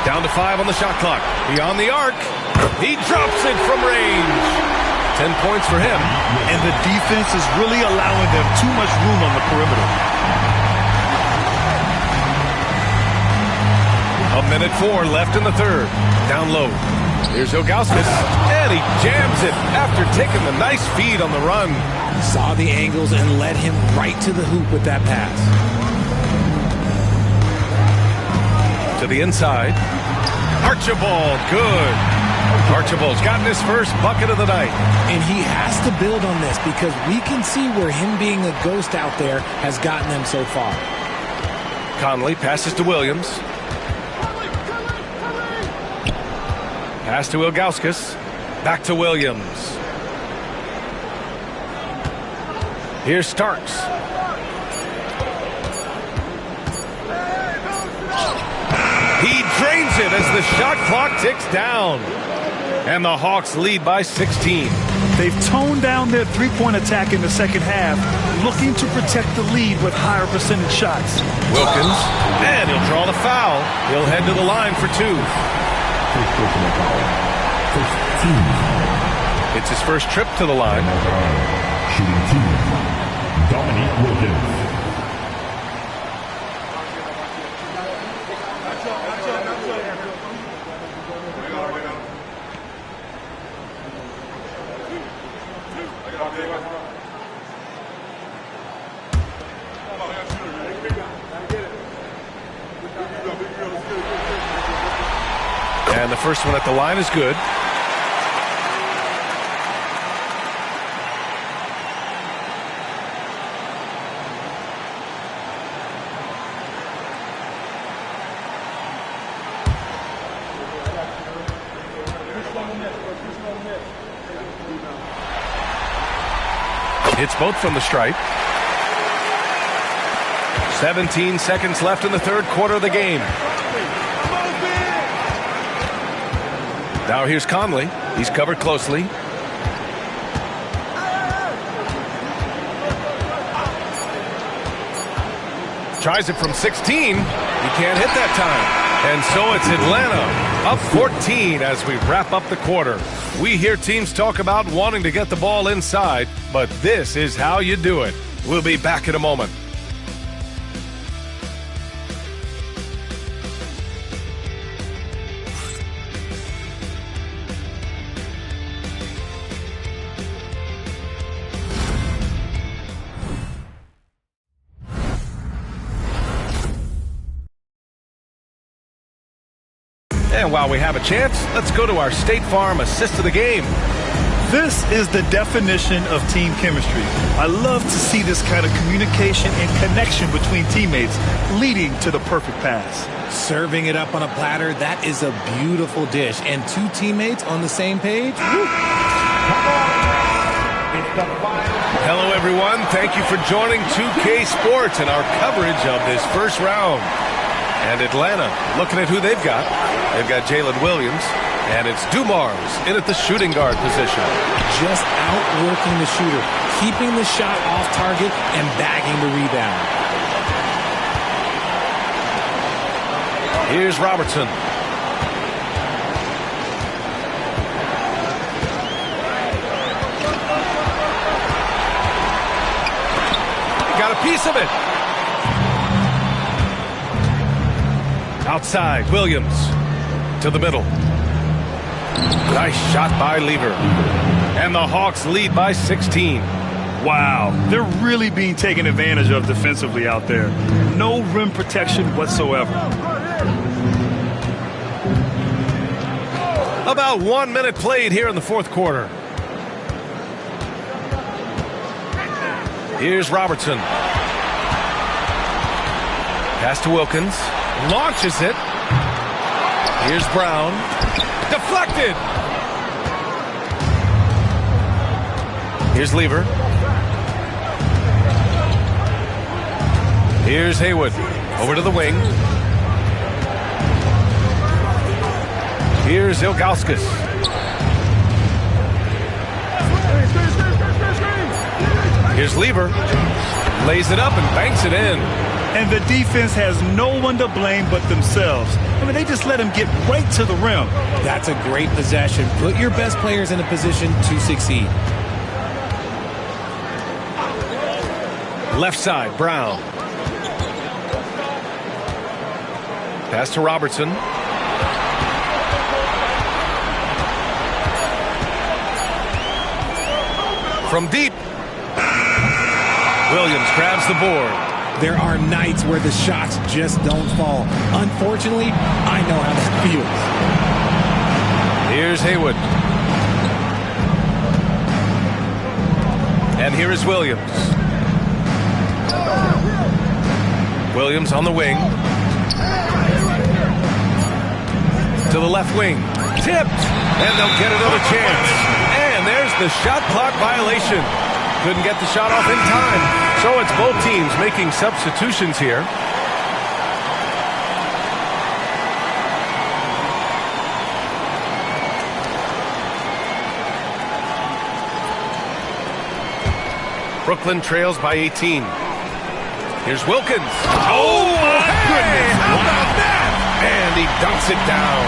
Down to 5 on the shot clock. Beyond the arc. He drops it from range. 10 points for him. And the defense is really allowing them too much room on the perimeter. A minute 4 left in the third. Down low. Here's Ilgauskas. And he jams it after taking the nice feed on the run. Saw the angles and led him right to the hoop with that pass. To the inside. Archibald, good. Archibald's gotten his first bucket of the night. And he has to build on this because we can see where him being a ghost out there has gotten them so far. Conley passes to Williams. Pass to Ilgauskas. Back to Williams. Here's Starks. He drains it as the shot clock ticks down. And the Hawks lead by 16. They've toned down their three-point attack in the second half, looking to protect the lead with higher percentage shots. Wilkins, and he'll draw the foul. He'll head to the line for two. It's his first trip to the line. Shooting team, Dominique Wilkins. And the first one at the line is good. Hits both from the stripe. 17 seconds left in the third quarter of the game. Now here's Conley. He's covered closely. Tries it from 16. He can't hit that time. And so it's Atlanta up 14 as we wrap up the quarter. We hear teams talk about wanting to get the ball inside, but this is how you do it. We'll be back in a moment. And while we have a chance, let's go to our State Farm assist of the game. This is the definition of team chemistry. I love to see this kind of communication and connection between teammates leading to the perfect pass. Serving it up on a platter, that is a beautiful dish. And two teammates on the same page. Hello, everyone. Thank you for joining 2K Sports and our coverage of this first round. And Atlanta, looking at who they've got. They've got Jalen Williams, and it's Dumars in at the shooting guard position. Just outworking the shooter, keeping the shot off target and bagging the rebound. Here's Robertson. He got a piece of it. Outside, Williams to the middle. Nice shot by Lever. And the Hawks lead by 16. Wow, they're really being taken advantage of defensively out there. No rim protection whatsoever. About 1 minute played here in the fourth quarter. Here's Robertson. Pass to Wilkins. Launches it. Here's Brown. Deflected. Here's Lever. Here's Haywood. Over to the wing. Here's Ilgauskas. Here's Lever. Lays it up and banks it in. And the defense has no one to blame but themselves. I mean, they just let him get right to the rim. That's a great possession. Put your best players in a position to succeed. Left side, Brown. Pass to Robertson. From deep. Williams grabs the board. there are nights where the shots just don't fall. Unfortunately, I know how that feels. Here's Haywood. And here is Williams. Williams on the wing. To the left wing. Tipped. And they'll get another chance. And there's the shot clock violation. Couldn't get the shot off in time. So it's both teams making substitutions here. Brooklyn trails by 18. Here's Wilkins. Oh, my goodness. How about that? And he dunks it down.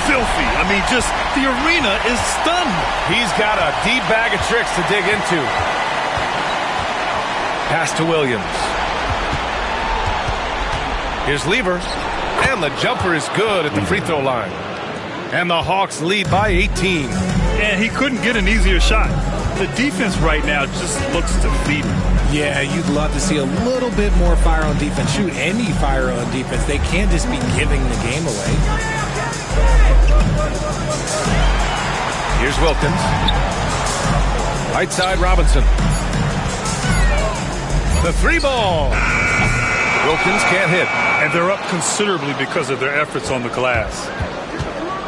Filthy. I mean, just the arena is stunned. He's got a deep bag of tricks to dig into. Pass to Williams. Here's Lever. And the jumper is good at the free throw line. And the Hawks lead by 18. And he couldn't get an easier shot. The defense right now just looks defeated. Yeah, you'd love to see a little bit more fire on defense. Shoot, any fire on defense. They can't just be giving the game away. Here's Wilkins. Right side, Robinson. The three ball. Wilkins can't hit. And they're up considerably because of their efforts on the glass.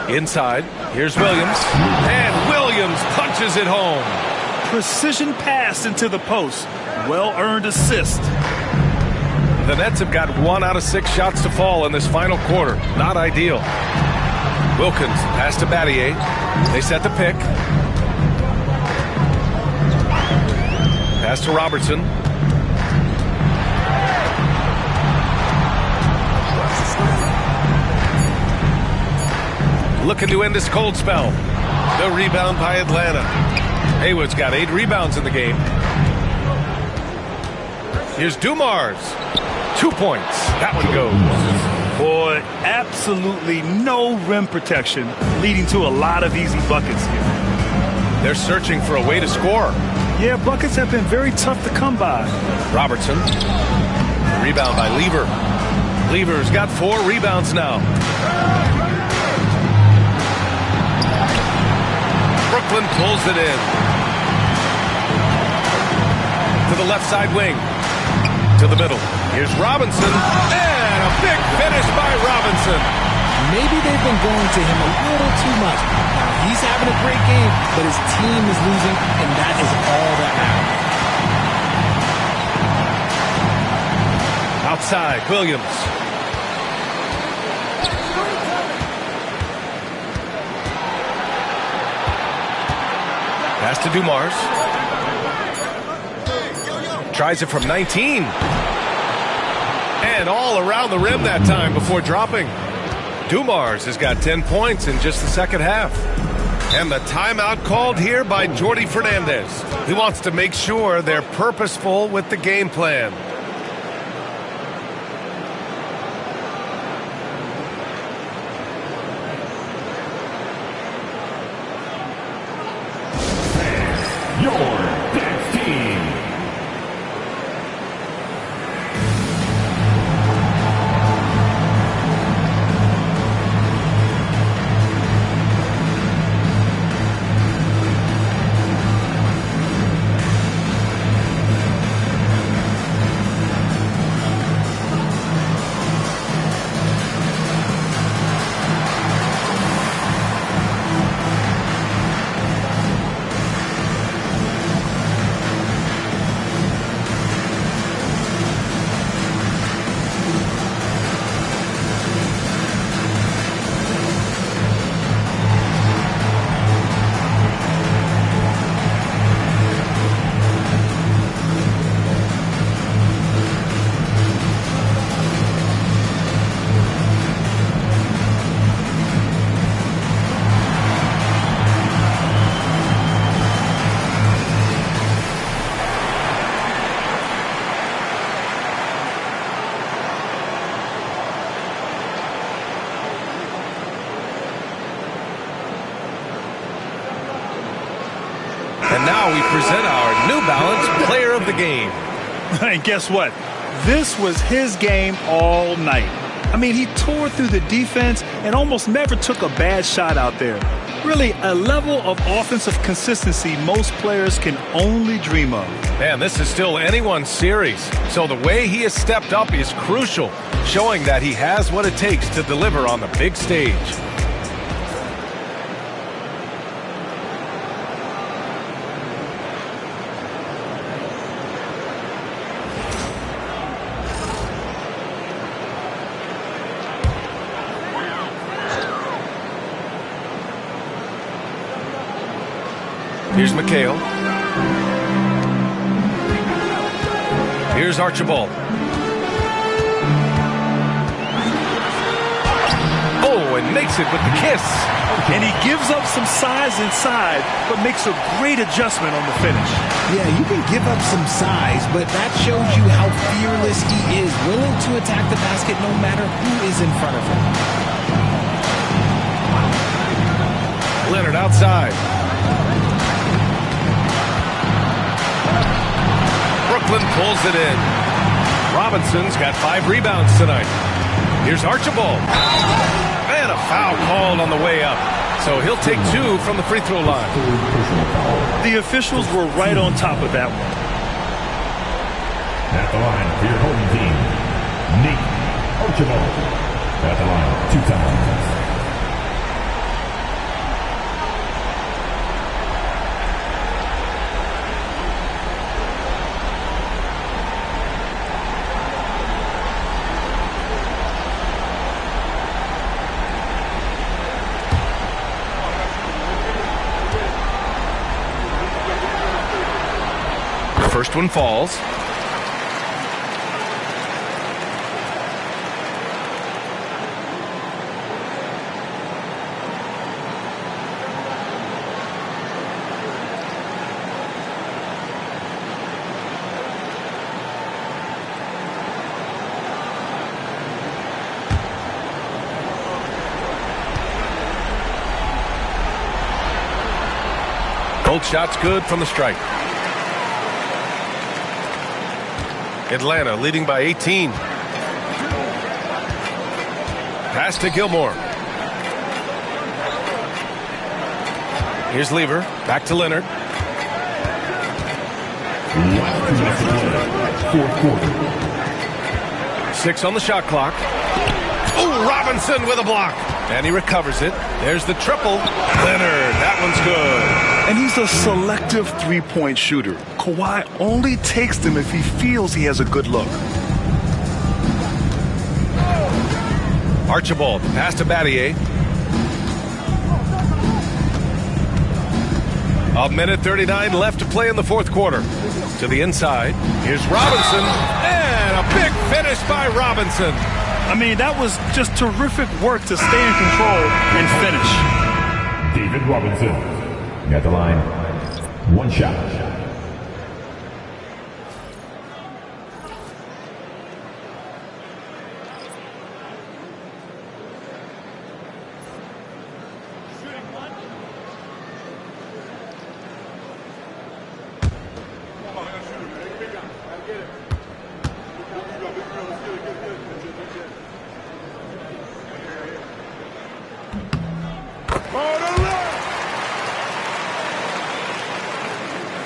Inside, here's Williams. And Williams punches it home. Precision pass into the post. Well-earned assist. The Nets have got 1 out of 6 shots to fall in this final quarter. Not ideal. Wilkins pass to Battier. They set the pick. Pass to Robertson. Looking to end this cold spell. The rebound by Atlanta. Haywood's got 8 rebounds in the game. Here's Dumars. 2 points. That one goes. Boy, absolutely no rim protection, leading to a lot of easy buckets here. They're searching for a way to score. Yeah, buckets have been very tough to come by. Robertson. Rebound by Lever. Lever's got 4 rebounds now. Brooklyn pulls it in. To the left side wing. To the middle. Here's Robinson. And a big finish by Robinson. Maybe they've been going to him a little too much. Now, he's having a great game, but his team is losing, and that is all that matters. Outside, Williams. Pass to Dumars. Tries it from 19. And all around the rim that time before dropping. Dumars has got 10 points in just the second half. And the timeout called here by Jordi Fernandez. He wants to make sure they're purposeful with the game plan. And now we present our New Balance Player of the Game. And guess what? This was his game all night. I mean, he tore through the defense and almost never took a bad shot out there. Really, a level of offensive consistency most players can only dream of. Man, this is still anyone's series. So the way he has stepped up is crucial, showing that he has what it takes to deliver on the big stage. Here's McHale. Here's Archibald. Oh, and makes it with the kiss. And he gives up some size inside, but makes a great adjustment on the finish. Yeah, you can give up some size, but that shows you how fearless he is, willing to attack the basket no matter who is in front of him. Leonard outside. Brooklyn pulls it in. Robinson's got 5 rebounds tonight. Here's Archibald. And a foul called on the way up. So he'll take 2 from the free throw line. The officials were right on top of that one. At the line for your home team, Nate Archibald. At the line 2 times. First one falls. Both shots good from the stripe. Atlanta leading by 18. Pass to Gilmore. Here's Lever. Back to Leonard. Fourth quarter. 6 on the shot clock. Oh, Robinson with a block. And he recovers it. There's the triple. Leonard, that one's good. And he's a selective three-point shooter. Kawhi only takes them if he feels he has a good look. Archibald, pass to Battier. 1:39 left to play in the fourth quarter. To the inside. Here's Robinson. And a big finish by Robinson. I mean, that was just terrific work to stay in control and finish. David Robinson. At the line, 1 shot.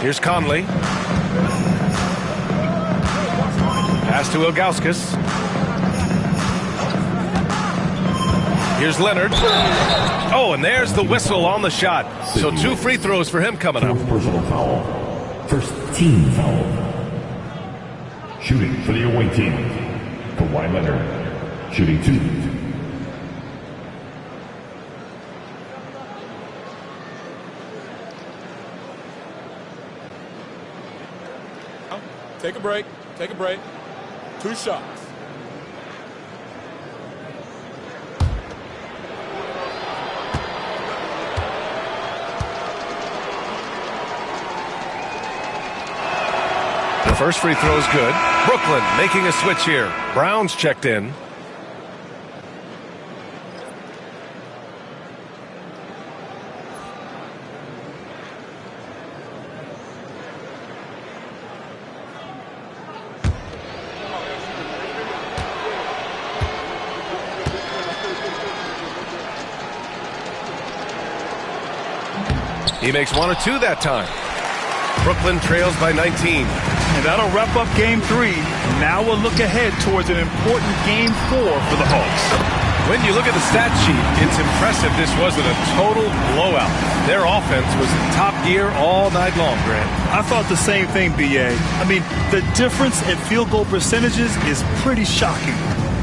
Here's Conley. Pass to Ilgauskas. Here's Leonard. Oh, and there's the whistle on the shot. So 2 free throws for him coming up. Personal foul. First team foul. Shooting for the away team. Kawhi Leonard. Shooting 2. Take a break. Take a break. 2 shots. The first free throw is good. Brooklyn making a switch here. Brown's checked in. He makes 1 or 2 that time. Brooklyn trails by 19. And that'll wrap up Game 3. Now we'll look ahead towards an important Game 4 for the Hawks. When you look at the stat sheet, it's impressive this wasn't a total blowout. Their offense was in top gear all night long, Grant. I thought the same thing, B.A. I mean, the difference in field goal percentages is pretty shocking.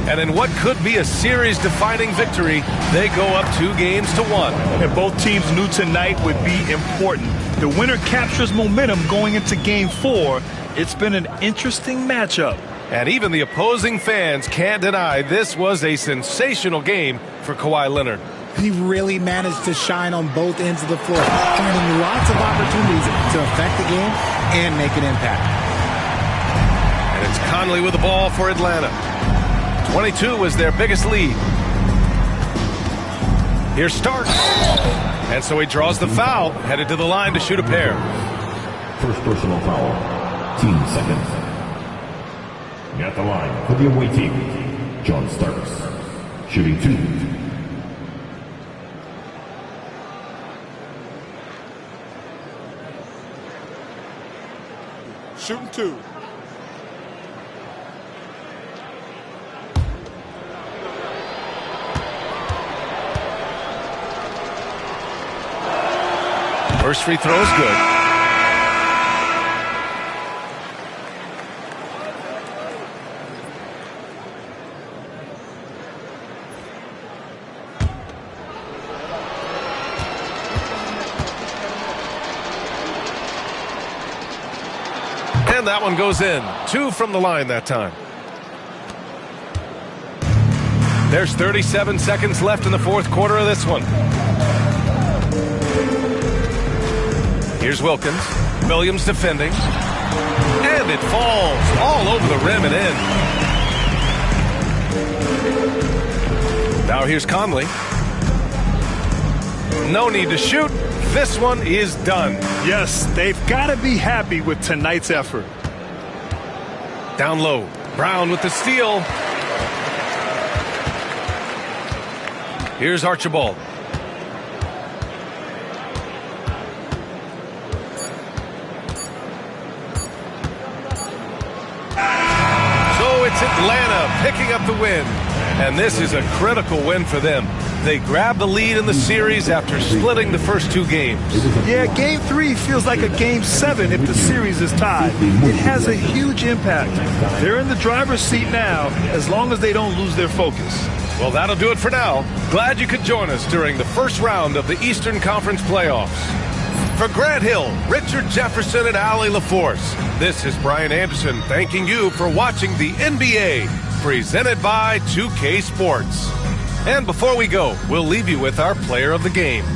And in what could be a series-defining victory, they go up 2-1. And both teams knew tonight would be important. The winner captures momentum going into Game 4. It's been an interesting matchup. And even the opposing fans can't deny this was a sensational game for Kawhi Leonard. He really managed to shine on both ends of the floor, finding lots of opportunities to affect the game and make an impact. And it's Conley with the ball for Atlanta. 22 was their biggest lead. Here's Stark. And so he draws the foul, headed to the line to shoot a pair. First personal foul. Team seconds. At the line for the away team, John Starks. Shooting 2. Shooting 2. First free throw is good. And that one goes in. 2 from the line that time. There's 37 seconds left in the fourth quarter of this one. Here's Wilkins. Williams defending. And it falls all over the rim and in. Now here's Conley. No need to shoot. This one is done. Yes, they've got to be happy with tonight's effort. Down low. Brown with the steal. Here's Archibald. It's Atlanta picking up the win. And this is a critical win for them. They grab the lead in the series after splitting the first 2 games. Yeah, Game 3 feels like a Game 7 if the series is tied. It has a huge impact. They're in the driver's seat now, as long as they don't lose their focus. Well, that'll do it for now. Glad you could join us during the first round of the Eastern Conference playoffs. For Grant Hill, Richard Jefferson, and Allie LaForce, this is Brian Anderson thanking you for watching the NBA, presented by 2K Sports. And before we go, we'll leave you with our player of the game.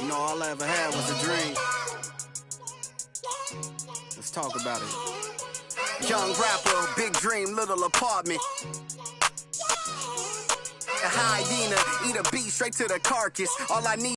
You know, all I ever had was a dream. Let's talk about it. Young rapper, big dream, little apartment. A hyena, eat a beat straight to the carcass. All I need